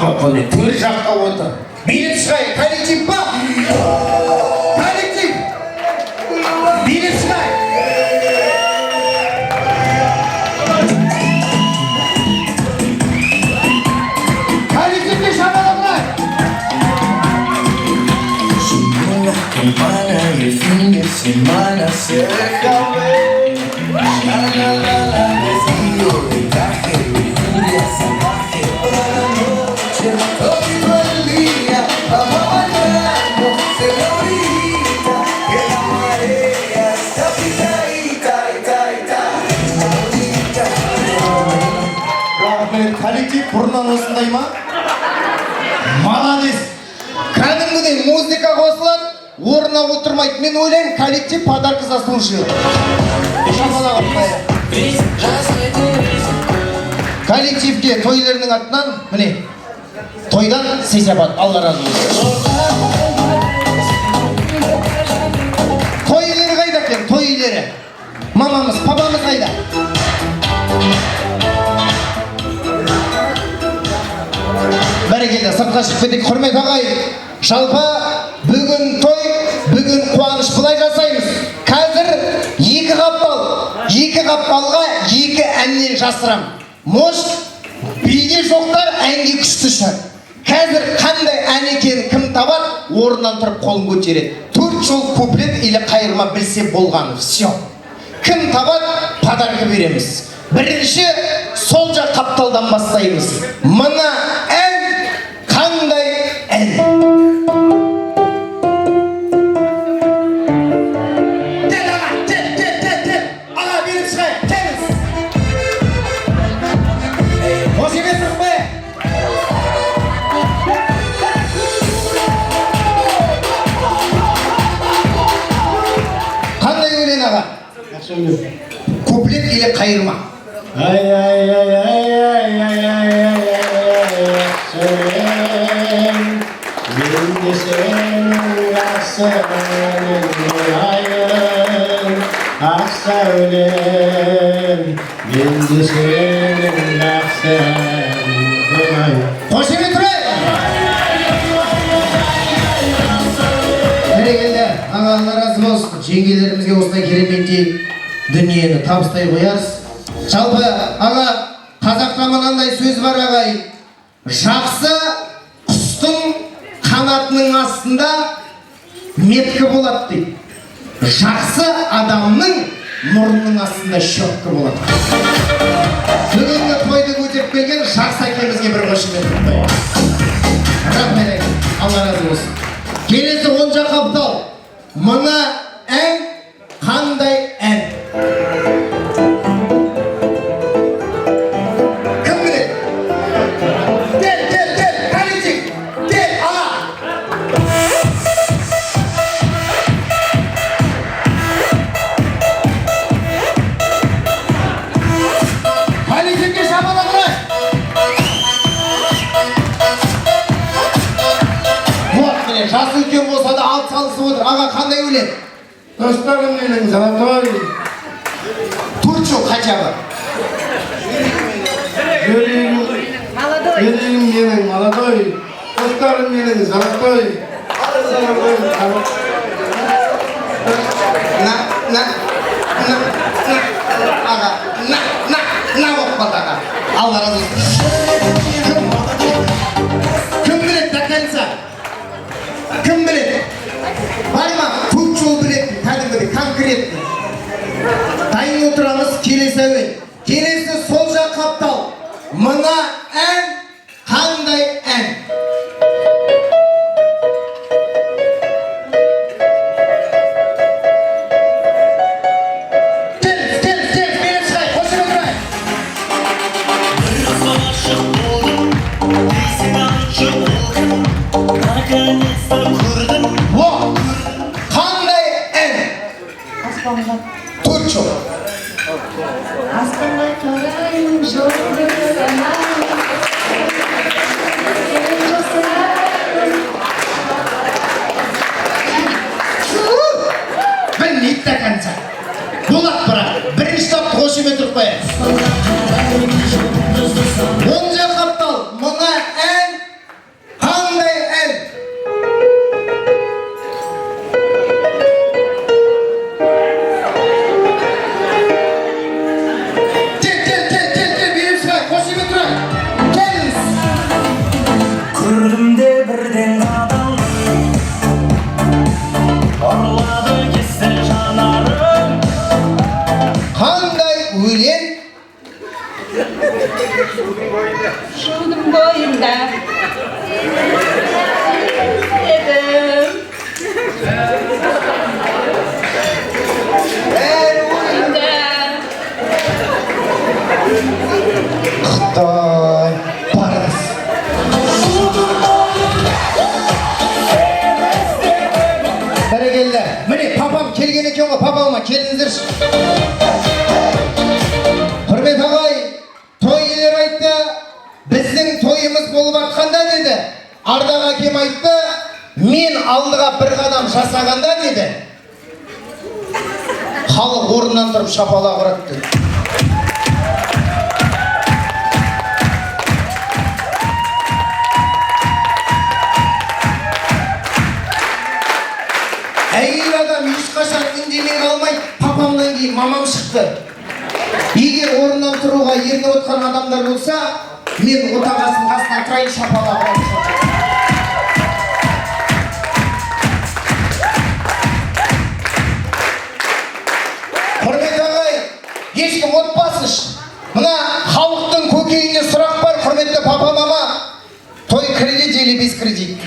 F: төр жаққа отыр. Билеп шығайық, коллектив ба? Коллектив! Билеп шығайық! Коллективке шапалақлар! Acompaña y el fin de semana se acabe. La la la la, vestido de traje de lluvia salvaje por la noche. Todo el día vamos bailando, señorita, que la marea está picadita,
A: Рахмет, коллектив бұрыннан осындай ма? Молодец! Кәдімгідей музыка қосылады, орнына отырмайды. Мен ойлаймын, коллектив подарка заслуживает. Шапалақ ұртайық. Коллективке тойларының атынан, міне,
F: Тойдан сый-сапат, Алла разы болсын. Той иелері қайда екен? Той иелері. Мамамыз, папамыз қайда? Бәрекелді, сыртқа шығып кетейік. Құрмет ағайын, жалпы бүгін той, бүгін қуаныш былай жасаймыз. Қазір екі қапталға екі әннен жасырам. Может, биде жоқтар әнге күшті шығар. Қазір қандай ән екенін кім табар, орнынан тұрып қолын көтереді. 4 жол куплет или қайырма білсе болғаны. Все. Кім табар, подарка береміз. Бірінші сол жақ қапталдан бастаймыз. Мына ән қандай ән? Куплет или қайырма?
G: Ай ай ай ай ай ай ай ай сөйлем мен де сенің жақсы мұңайын ақ сәулем мен де сенің жақсы мұңайын.
F: Қошемет тұрайық! Бәрекелді, ағалар разы болсын. Жеңгелерімізге осылай кереметтей дүниені табыстай қоярыз. Жалпы аға, қазақта мынандай сөз бар ағайын. Жақсы құстың қанатының астында меткі болады дейді. Жақсы адамның мұрнының астында шөпкі болады. Бүгінгі тойды көтеріп келген жақсы әкемізге бір қошемет қояйық. Рахмет, Алла разы болсын. Келесі 10 жақ қаптал. Мына ән қандай ән? Кім біледі? Дел, коллектив, дел, аға! Коллективге шабала тұрайық! Вот, міне, жасы үлкен болса да алып салысып отыр. Аға, қандай өлең?
G: Достарым менің золотой,
F: Турчу хотя бы.
G: жүрегім менің молодой, достарым менің золотой.
F: Аға, на болып аға. Алла разы болсын. Кім біледі до конца? Кім біледі? Бар ма? Көп жол білетін, кәдімгідей, конкретный. Дайын отырамыз, келесі әуен. Келесі сол жақ қаптал. Мына ән қандай ән? Турчу.
B: Аспанға қарайын жолды санайын
F: Білмейді до конца. Болады бірақ. Бірінші тап қошемет тұрып қояйық. 10 жақ қаптал. Мына ән қандай ән?
B: Шудың бойында едім
F: Қытай парыз. Бәрекелді. Міне папам келген екен ғой, папама келдіңіздерші. Құрмет ағай, той иелері айтты, біздің тойымыз болып атқанда Ардақ әкем айтты, мен алдыға бір қадам жасағанда деді, халық орнынан тұрып шапалақ ұрады деді. Әйел адам ешқашан үндемей қалмайды. Папамнан кейін мамам шықты. Егер орнынан тұруға ерініп отқан адамдар болса, мен отағасының қасынан тұрайын, шапалақ ұрайын. Құрмет ағай, ешкім отпасыншы. Мына халықтың көкейінде сұрақ бар, құрметті папа, мама. Той кредит или без кредит?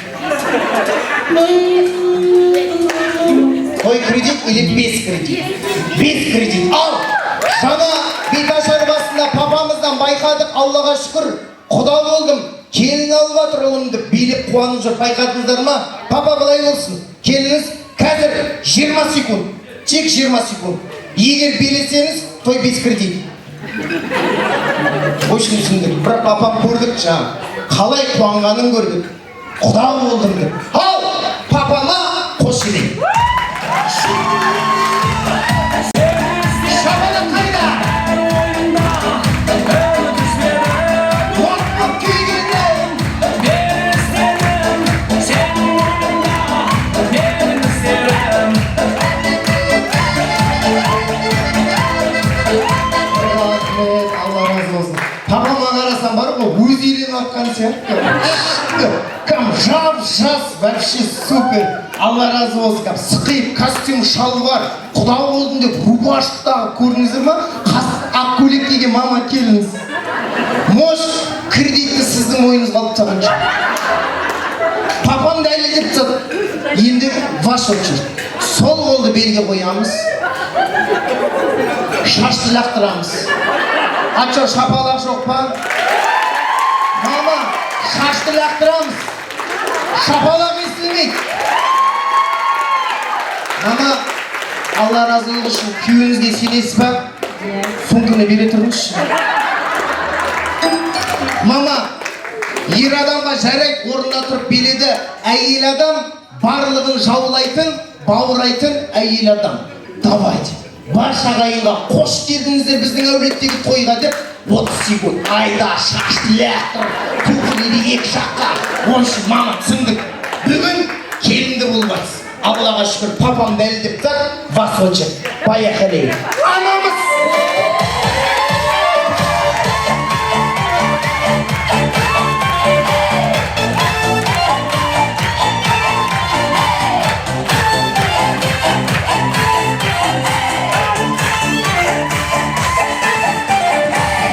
F: Той кредит или без кредит? Без кредит. Ал, жаңа беташар басында папамыздан байқадық, Аллаға шүкір, құда болдым, келін алып жатыр ұлымды, билеп қуанып жүр, байқадыңыздар ма? Папа былай болсын, келіңіз, қазір 20 секунд, тек 20 секунд. Егер билесеңіз, той без кредит. Очень түсіндік, бірақ папам көрдік жаңа, қалай қуанғанын көрдік, құда болдым деп. Ал, папама қош едім. Шабалақ қайда? Уақыт күйгенде мен іздедім, сенің орныңда мен іздедім. Рахмет, Алла разы болсын. Папама қарасам бар ғой, өз үйленіп атқан сияқты. Кәм жап-жас, вообще супер. Алла разы болсын. Кәм сықиып, костюм, шалбар, құда болдым деп рубашкадағы көрдіңіздер ма? Ақ көйлек киген мама келіңіз. Может, кредитті сіздің ойыңызға алып тастаған шығар. Папам дәлелдеп тастады. Енді ваш очередь. Сол қолды белге қоямыз. Шашты лақтырамыз. Атша шапалақ жоқ па? Мама, шашты лақтырамыз. Шапалақ естілмейді. Мама, Алла разы болсын, күйеуіңізге сенесіз ба? Сумканы бере тұрыңызшы. Мама, ер адамға жарайды, орнына тұрып биледі. Әйел адам барлығын жаулайтын, бауырайтын әйел адам. Давайте, барша ағайынға қош келдіңіздер біздің әулеттегі тойға деп 30 секунд. Айда шашты лақтыр, туфлиді екі жаққа. Оның үшін мама түсіндік. Бүгін келінді болмайсыз. Аллаға шүкір, папам дәлелдеп тұр, вас очередь. Поехали. Анамыз!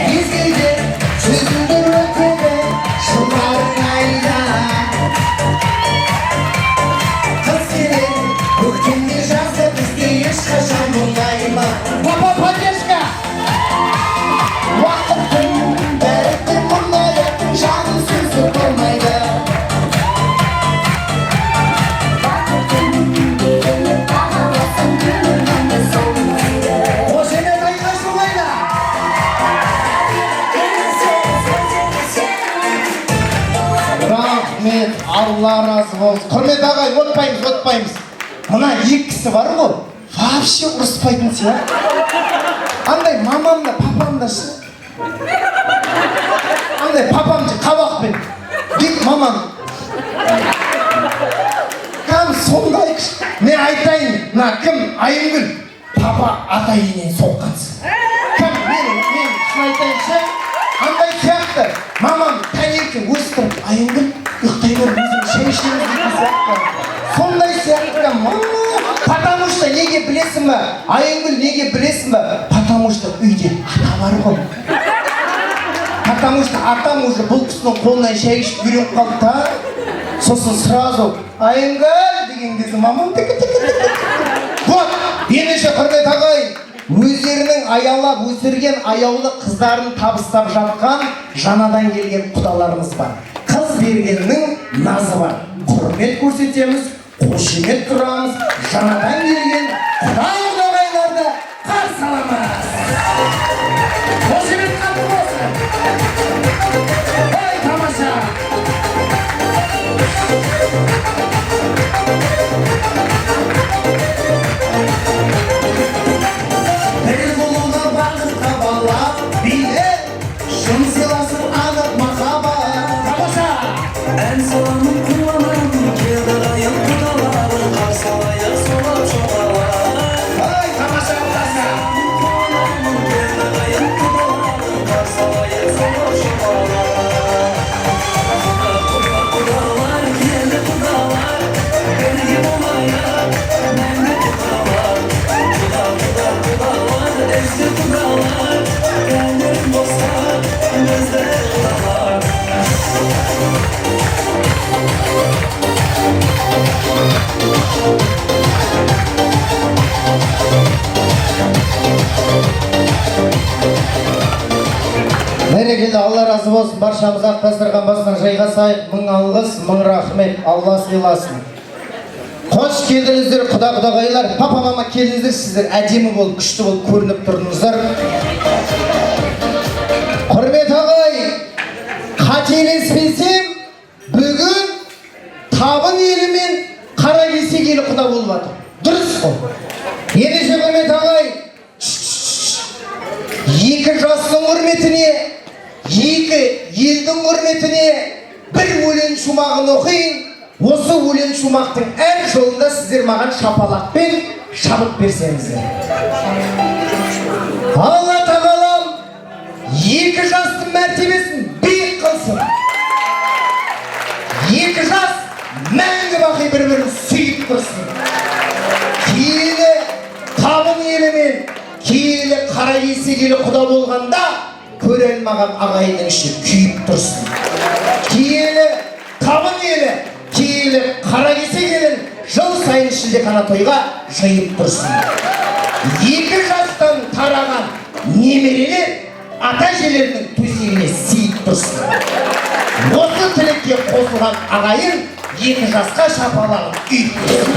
F: Езгілде жүзіңді өтеді, жылдарың айда. Қыз келеді, көктемде жазда бізде ешқашан болмай ма? Папа, поддержка! Уақыттың бәрі мұңаяқтың жанын сөзі болмайды. Қошемет айқаш болмайды. Рахмет, Алла разы болсын. Құрмет ағай, отпаймыз. Мына екі кісі бар ғой, вообще ұрыспайтын сияқты. Андай мамамда, папамда шы. Андай папамды қабақпен. Дик мамам. Кәм сондай күш. Мен айтайын, мына кім? Айымгүл. Папа ата-енен соққансың. Кәм мен шын айтайыншы. Андай сияқты. Мамам таңертең өстіріп, Айымгүл, ұйықтай бер, өзім шай ішеміз дейтін сияқты. Сондай сияқты, мама. Потому что неге білесің ба? Айымгүл неге білесің ба? Потому что үйде ата бар ғой. Потому что атам уже бұл кісінің қолынан шай ішіп үйреніп қалды да. Сосын сразу Айымгүл деген кезде мамам вот, ендеше құрмет ағайын, өздерінің аялап өсірген аяулы қыздарын табыстап жатқан жаңадан келген құдаларымыз бар. Қыз бергеннің назы бар. Құрмет көрсетеміз, қошемет тұрамыз, жаңадан келген құда-құдағайларды қарсы аламыз. Қошемет қатты болсын. Ой, тамаша. Бәрекелді, Алла разы болсын. Баршамыз ақ дастархан басынан жайғасайық. Мың алғыс, мың рахмет. Алла сыйласын. Қош келдіңіздер, құда-құдағайлар. Папа, мама келдіңіздер, сіздер әдемі болып, күшті болып көрініп тұрдыңыздар. Құрмет ағай, қателеспесем, бүгін табын елі мен қара кесек елі құда болып жатыр. Дұрыс қой. Ендеше құрмет ағай, екі жастың құрметіне, екі елдің құрметіне бір өлең шумағын оқиын. Осы өлең шумақтың әр жолында сіздер маған шапалақпен шабыт берсеңіздер. Алла тағалам екі жастың мәртебесін биік қылсын. Екі жас мәңгі бақи бір-бірін сүйіп тұрсын. Киелі табын елімен, киелі қара кесек елі құда болғанда көре алмаған ағайынның іші күйіп тұрсын. Киелі табын елі, киелі қара кесек елін жыл сайын шілдехана тойға жиып тұрсын. Екі жастан тараған немерелер ата-әжелерінің төсегіне сиіп тұрсын. Осы тілекке қосылған ағайын екі жасқа шапалағын үйіп тұрсын.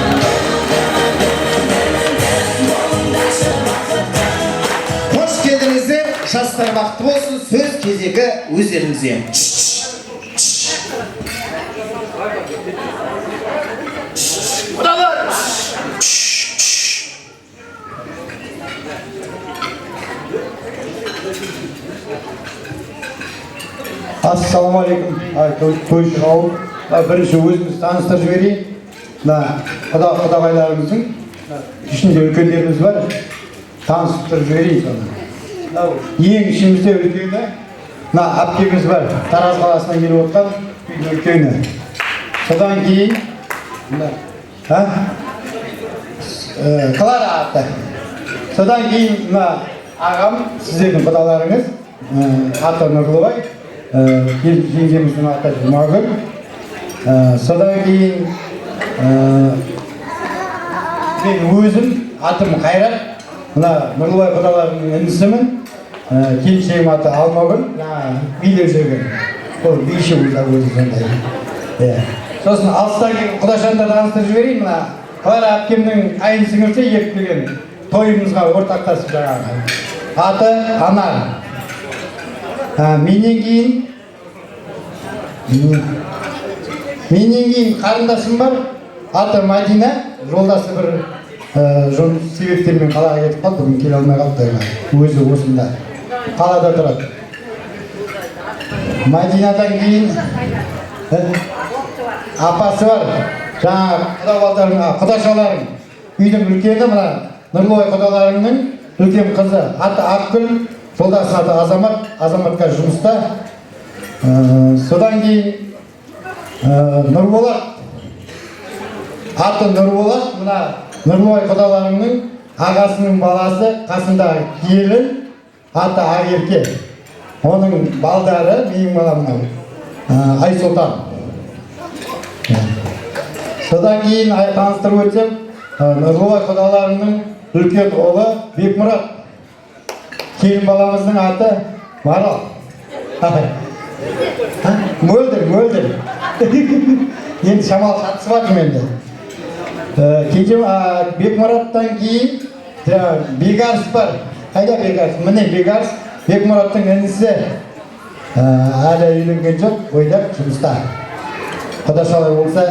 F: Қош келдіңіздер, жастар бақытты болсын. Сөз кезегі өздеріңізде. Құдалар!
I: Ассалаумағалейкум, тойшы қауым. Бірінші өзіміз таныстырып жіберейін. Құдағайларымыздың ішінде үлкендеріміз бар. Таныстырып жіберейін соны. Ең ішімізде үлкені, әпкеміз бар. Тараз қаласынан келіп отқан үйдің үлкені. Содан кейін Клара атты. Содан кейін ағам, сіздердің құдаларыңыз, аты Нұрлыбай, жеңгеміздің аты Жұмагүл. Содан кейін мен өзім, атым Қайрат, Нұрлыбай құдаларының інісімін. Келіншегім аты Алмагүл, билеп жүрген. Ол бейші өзі сондай. Сосын алыстан кейін құдашанды таныстырып жіберейін. Клара әпкемнің айын сіңірсе еп келген тойымызға ортақтасып жаңағы. Аты Анар. Менен кейін қарындасым бар. Аты Мадина. Жолдасы бір себептермен қалаға кетіп қалды. Бүгін келе алмай қалды. Өзі осында. Қалада тұрады. Мадинадан кейін апасы бар. Жаңа құдашаларым. Үйдің үлкені мына Нұрлыбай құдаларының үлкен қызы. Аты Ақгүл. Жолдасы аты Азамат. Азаматқа жұмыста. Содан кейін Нұрболат. Аты Нұрболат. Мына Нұрлыбай құдаларының ағасының баласы, қасында келін. Аты Ақерке. Оның балдары менің баламның Айсұлтан. Содан кейін таныстырып өтсем, Нұрлыбай құдаларының үлкен ұлы Бекмұрат. Келін баламыздың аты Марал. Мөлдір. Енді шамал қатысы бар енді. Бекмұраттан кейін Бегарс бар. Қайда Бегарс? Міне Бегарс. Бекмұраттың інісі. Әлі үйленген жоқ, ойдап жұмыста. Құдашалар болса.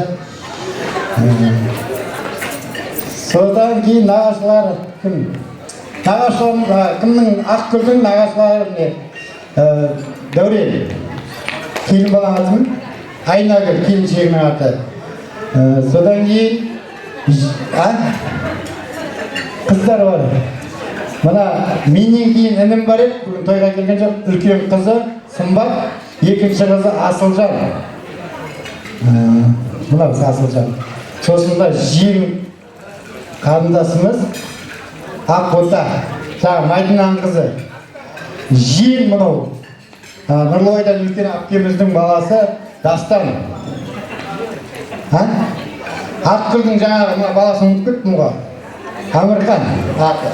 I: Содан кейін нағашылары кім? Нағашыларым кімнің? Ақгүлдің нағашылары Дәурен. Келін балаң атымын? Айнагүл, келіншегінің аты. Содан кейін қыздар бар. Мына менен кейін інім бар еді, бүгін тойға келген жоқ. Үлкен қызы Сымбат, екінші қызы Асылжан. Мына біз Асылжан. Сосын да жиен қарындасымыз Ақбота, жаңа Мадинаның қызы. Жиен мұнау. Нұрлыбайдан үлкен әпкеміздің баласы Дастан. Ақгүлдің жаңағы баласын ұмытып кеттім ғой. Әмірхан аты.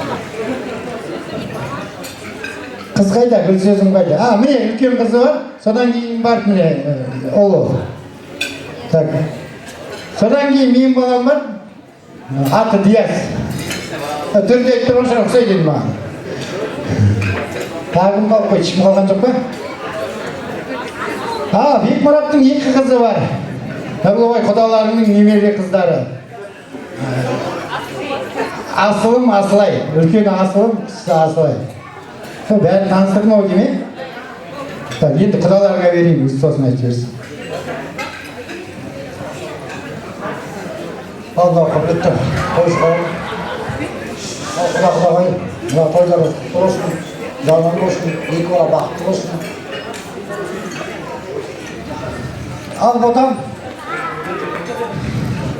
I: Қыз қайда, гүл сөзім қайда? Міне үлкен қызы бар, содан кейін барып міне ұлы. Так. Содан кейін менің балам бар, аты Диас. Түрде айтып тұрған шығар, ұқсайды еді маған. Тағы кім қалып қойды, ешкім қалған жоқ па? Бекмұраттың 2 қызы бар. Нұрлыбай құдаларының немере қыздары. Асылым, Асылай. Үлкені Асылым, кішісі Асылай. Бәрін таныстырдым ау деме? Енді құдаларға берейін, өз сосын айтып берсін. Алла құрметті қойшы қауым. Құда-құдағай, мына тойлары құтты болсын, жаман болсын, екі бала бақытты болсын. Ал ботам,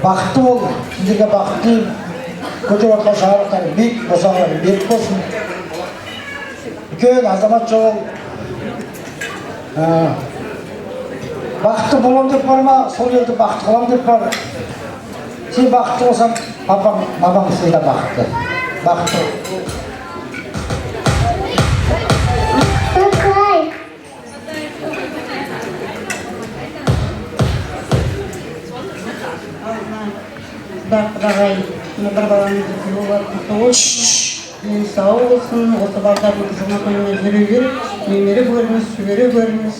I: бақытты бол, сіздерге бақытты, көтеп отқан шаңырақтары биік, босағалары берік болсын. Үлкен азамат жол. Бақытты болам деп бар ма, сол елді бақытты қылам деп бар. Сен бақытты болсаң, папам, мамам сен де бақытты. Бақытты.
J: Құдағай, бір баламызды құтты болсын, дені сау болсын, осы балдардың жұма күніне жүре беріп, немере көріңіз, сүгере көріңіз.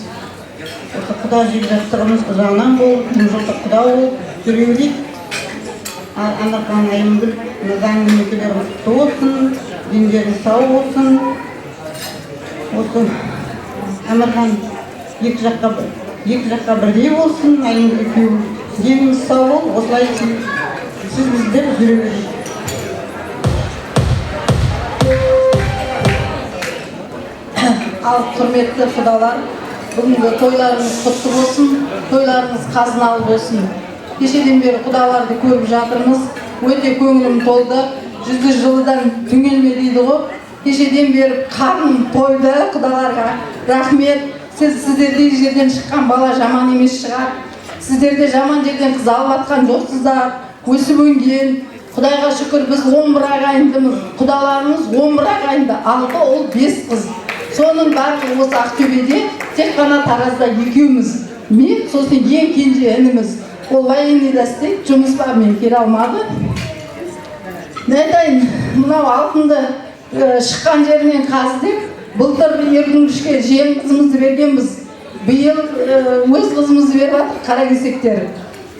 J: Осы құда жегжаттығымыз ұзағынан болып, жылдық құда болып, жүре берейік. Анарқан Айымгүл, заңды некелеріміз құтты болсын, дендеріңіз сау болсын. Осы Анарқан екі жаққа бірдей болсын, Айымгүл екеуі деніңіз сау бол, осылай сіз біздер жүре берейік.
M: Ал құрметті құдалар, бүгінгі тойларыңыз құтты болсын, тойларыңыз қазыналы болсын. Кешеден бері құдаларды көріп жатырмыз, өте көңілім толды, жүзі жылыдан түңелме дейді ғой. Кешеден бері қарным тойды құдаларға. Рахмет, сіздердей жерден шыққан бала жаман емес шығар. Сіздерде жаман жерден қыз алып атқан жоқсыздар, өсіп өнген. Құдайға шүкір біз 11 ағайындымыз, құдаларымыз 11 ағайынды, 6 ол 5 қыз. Соның барлығы осы Ақтөбеде тек қана Таразда екеуміз. Мен сосын ең кенже ініміз. Ол военныйда істейді, жұмыс бар, мен келе алмады. Не айтайын, мынау алтынды шыққан жерінен қазы деп, былтыр Ергүнгішке жиен қызымызды бергенбіз. Биыл өз қызымызды беріп жатыр, қаракесектер.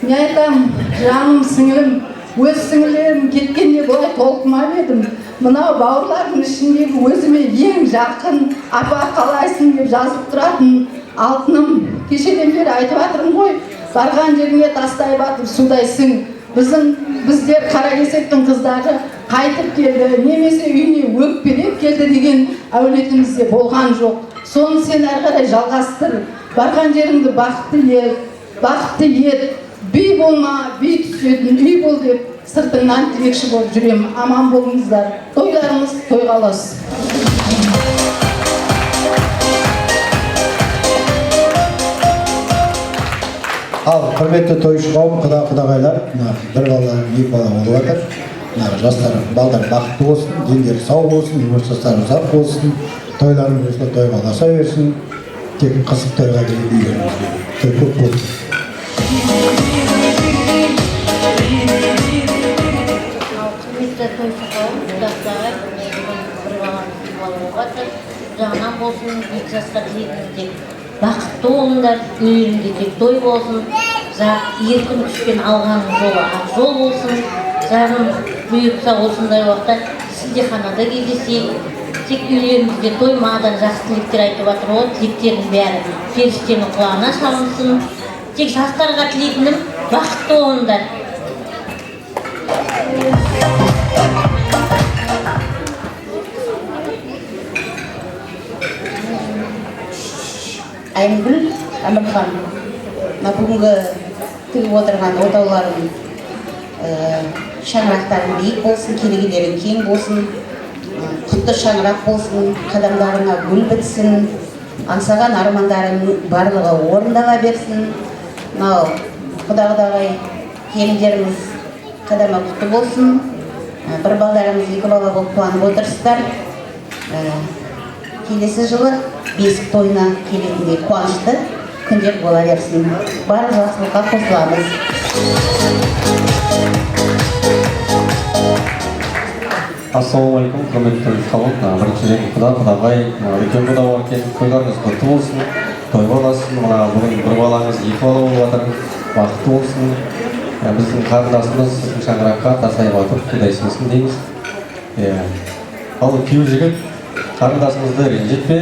M: Не айтам, жаным, сіңілім, өз сіңілерім кеткенде бұлай толқымап едім. Мынау бауырлардың ішіндегі өзіме ең жақын, апа қалайсың деп жазып тұратын алтыным. Кешеден бері айтып жатырмын ғой, барған жеріңе тастай батып судайсың. Біздер қаракесектің қыздары қайтып келді, немесе үйіне өкпелеп келді деген әулетімізде болған жоқ. Соны сен әрі қарай жалғастыр. Барған жеріңді бақытты ет, бей болма, бей түсетін үй бол деп сыртыңнан тілекші болып жүрем. Аман болыңыздар. Тойларыңыз тойға ұласын.
I: Ал құрметті тойшы қауым, құдағайлар, бір бала, екі бала болып жатыр. Жастар, балдар бақытты болсын, дендері сау болсын, өмір жастары ұзақ болсын, тойларымыз осылай тойға ұласа берсін. Тек қысып тойға дейін үйлерімізге. Той көп болсын.
J: Құрметті тойшы қауым, құдағай, бір баламыз болып жатыр. Жағынан болсын, 2 жасқа дейінізде бақытты болыңдар, үйлеріңде тек той болсын, еркін күшпен алғаның жолы ақ жол болсын. Жағын бұйыртса осындай уақытта сіздеханада кездесейік. Тек үйлеріңізде той, маған жақсы тілектер айтып жатыр ғой, тілектердің бәрі періштенің құлағына шалынсын. Тек жастарға тілейтінім бақытты болыңдар.
N: Айымгүл Әмірхан, бүгінгі тігіп отырған отауларың шаңырақтарың биік болсын, келегелерің кең болсын, құтты шаңырақ болсын, қадамдарыңа гүл бітсін, аңсаған армандарың барлығы орындала берсін. Құдағай келіндеріміз қадамы құтты болсын, бір балдарыңыз 2 бала болып туанып отырсыздар. келесі жылы бесік тойына келетіндей қуанышты күндер бола берсін. Барлық жақсылыққа қосыламыз.
L: Ассалаумағалейкум, құрметті қауым. Біріншіден құдағай, үлкен құда бар екен, тойларыңыз құтты болсын, той баласын. Мына бүгін бір балаңыз, екі бала болып жатыр, бақытты болсын. Біздің қарындасымыз сіздің шаңыраққа тасайып атып, құдай сыйсын дейміз. Ал күйеу жігіт қарындасымызды ренжітпе,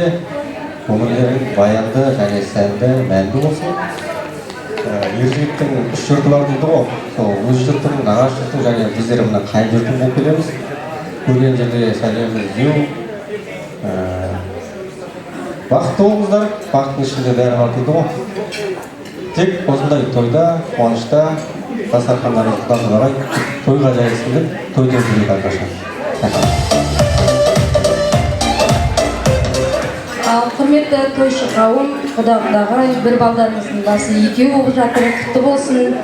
L: өмірлерің баянды және сәнді, мәнді болсын. Ер жігіттің үш жұрты бар дейді ғой, сол өз жұртың, нағаш жұртың және біздер мына қайын жұртың болып келеміз. Көрген жерде сәлеміміз деу. Бақытты болыңыздар, бақыттың ішінде бәрі бар дейді ғой. Тек осындай тойда, қуанышта, дастархандарыңыз құда-құдағай тойға жайылсын деп тойдың жүреді arkadaşlar.
O: Ал құрметті тойшы қауым, құда-құдағай, бір балдарыңыздың басы екеу болып жатыр, құтты болсын,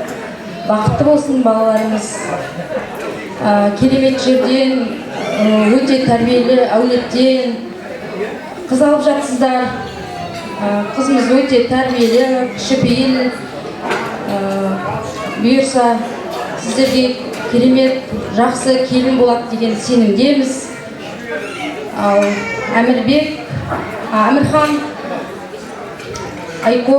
O: бақытты болсын балаларыңыз. Керемет жерден, өте тәрбиелі әулеттен қыз алып жатсыздар. Қызымыз өте тәрбиелі, кішіпейіл. Бұйырса сіздерге керемет, жақсы келін болады деген сенімдеміз. Ал Әмірхан, Айко,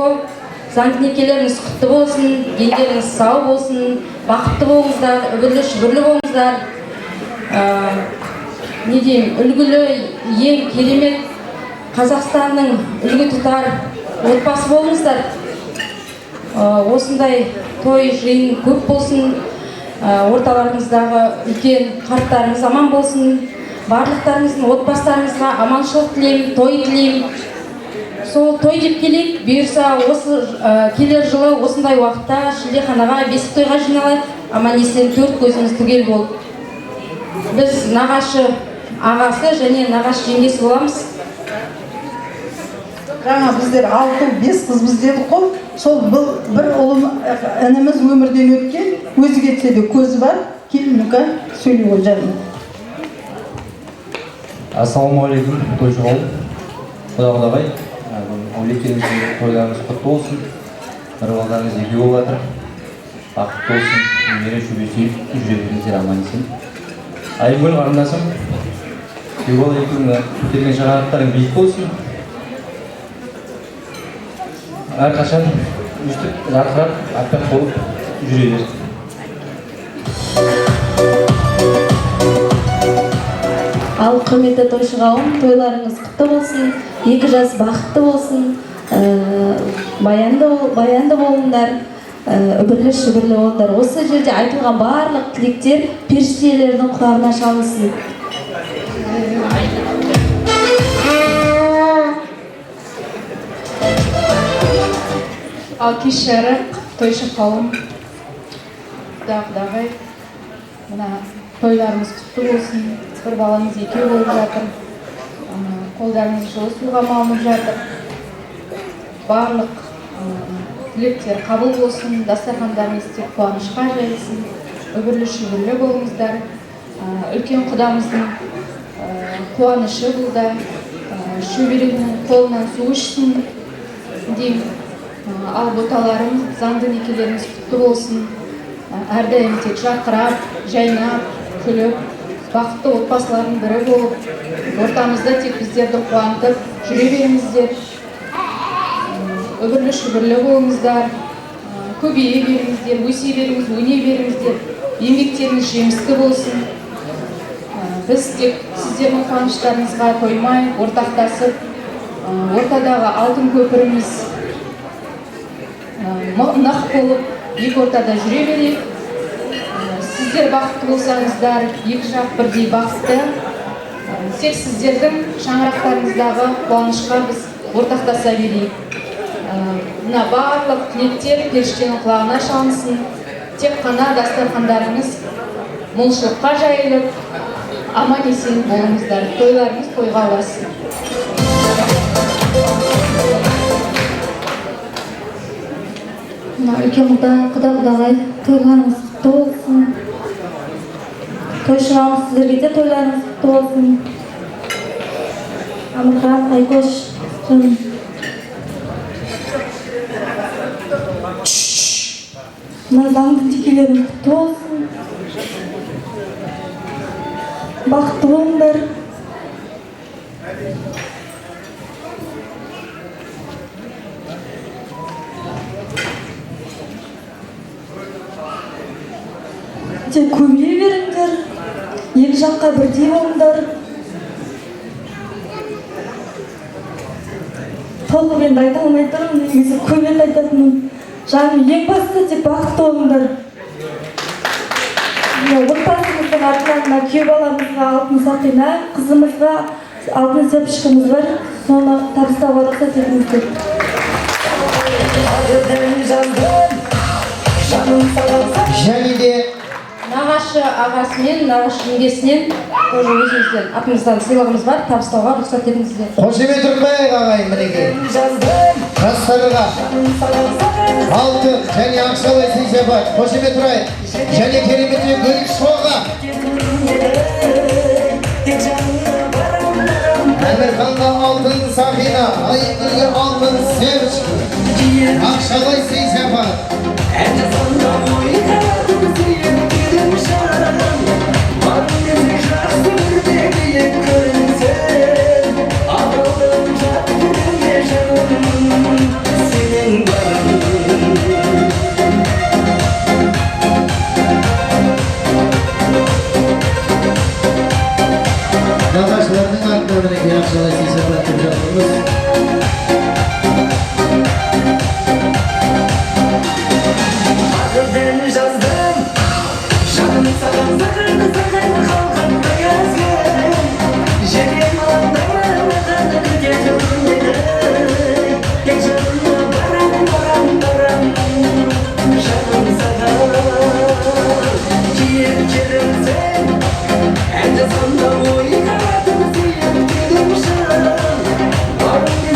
O: заңды некелеріңіз құтты болсын, гендеріңіз сау болсын, бақытты болыңыздар, үбірлі-шүбірлі болыңыздар. Не деймін, үлгілі, ең керемет Қазақстанның үлгі тұтар отбасы болыңыздар. Осындай той жиын көп болсын, орталарыңыздағы үлкен қарттарыңыз аман болсын, барлықтарыңыздың отбасыларыңызға аманшылық тілеймін, той тілеймін. Сол той деп келейік, бұйырса осы келер жылы осындай уақытта шілдеханаға, бесік тойға жиналайық, аман есен төрт көзіміз түгел болып. Біз нағашы ағасы және нағашы жеңгесі боламыз.
M: Жаңа біздер 6-5 қыз біздер қой, сол бір ұлым ініміз өмірден өткен, өзі кетсе де көзі бар, келінуға сөйлей ғой жарым.
P: Ассалаумағалейкум, тойшы қауым, құда-құдағай, әулеттеріңіздің тойларыңыз құтты болсын, бір балдарыңыз екеу болып жатыр, бақытты болсын, немере шөбесейіп, жүрегіңіздер аман есен. Айгүл қарындасым, екеу бала екеуің көтерген шаңырақтарың биік болсын. Әрқашан өстіп, жарқырап, аппақ болып жүре берсін.
O: Ал құрметті тойшы қауым, тойларыңыз құтты болсын, екі жас бақытты болсын, баянды болыңдар, үбірлі-шүбірлі болыңдар. Осы жерде айтылған барлық тілектер періштелердің құлағына шалынсын.
B: Ал кешәрі тойшы қауым, құда-құдағай, мына тойларымыз құтты болсын, бір балаңыз екеу болып жатыр, қолдарыңыз жылы суға малынып жатыр. Барлық тілектер қабыл болсын, дастархандарыңыз тек қуанышқа жайылсын, үбірлі-шүбірлі болыңыздар. Үлкен құдамыздың қуанышы бұлда, шөберегінің қолынан су ішсін деймін. Ал боталарым, заңды некелеріңіз құтты болсын, әрдайым тек жақырап, жайнап, күліп, бақытты отбасылардың бірі болып, ортамызда тек біздерді қуантып жүре беріңіздер. Үбірлі-шүбірлі болыңыздар, көбейе беріңіздер, өсе беріңіз, өне беріңіздер, еңбектеріңіз жемісті болсын. Біз тек сіздердің қуаныштарыңызға тоймай, ортақтасып, ортадағы алтын көпіріміз нақ болып, екі ортада жүре берейік. Сіздер бақытты болсаңыздар, екі жақ бірдей бақытты. Тек сіздердің шаңырақтарыңыздағы қуанышқа біз ортақтаса берейік. Мына барлық тілектер періштенің құлағына шалынсын. Тек қана дастархандарыңыз молшылыққа жайылып, аман есен болыңыздар. Тойларыңыз тойға ұласын.
O: Үлкен құда-құдағай, тойларыңыз құтты болсын. Тойшығамыз сіздерге де тойларыңыз құтты болсын.
B: Амырхан Айкош мына заңды некелерің құтты болсын, бақытты болыңдар. Тек көбейе беріңдер, екі жаққа бірдей болыңдар. Толығымен айта алмай тұрмын, негізі көбет айтатыным. Жаңағы ең басты тек бақытты болыңдар. Отбасымыздың атынан күйеу баламызға алтын сақина, қызымызға алтын зәпішкіміз бар, соны табыстауға рұқсат етіңіздер.
A: Және де
O: нағашы ағасымен, нағашы жеңгесінен тоже өзімізден атымыздан сыйлығымыз бар, табыстауға рұқсат етіңіздер.
A: қошемет тұрмайық ағайын мінекей. Жастарға алтын және ақшалай сый-сияпат қошемет тұрайық. Және кереметіне гүл шоға. Әмірханға алтын сақина, Айгүлге алтын зәпішкі, ақшалай сый-сияпат. Nағашылардың атына мінекей ақшалай сый-сияпат деп жатырмыз.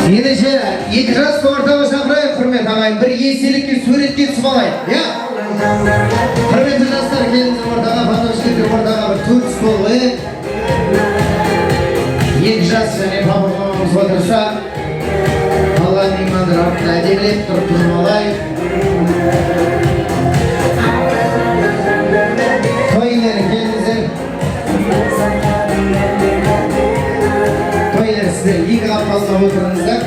A: Ендеше екі жасты ортаға шақырайық, құрмет ағайын, бір естелікке суретке түсіп алайық, иә? Құрметті жастар, келіңіз ортаға, папа-шкерге ортаға бір тур түсіп болайық. Екі жас және папа-мамамыз отырса, қалған меймандар артына әдемілеп тұрып тұрмалайық. Тойындар, келіңіздер. Тойындар, сіздер екі қапқалға отырыңыздар.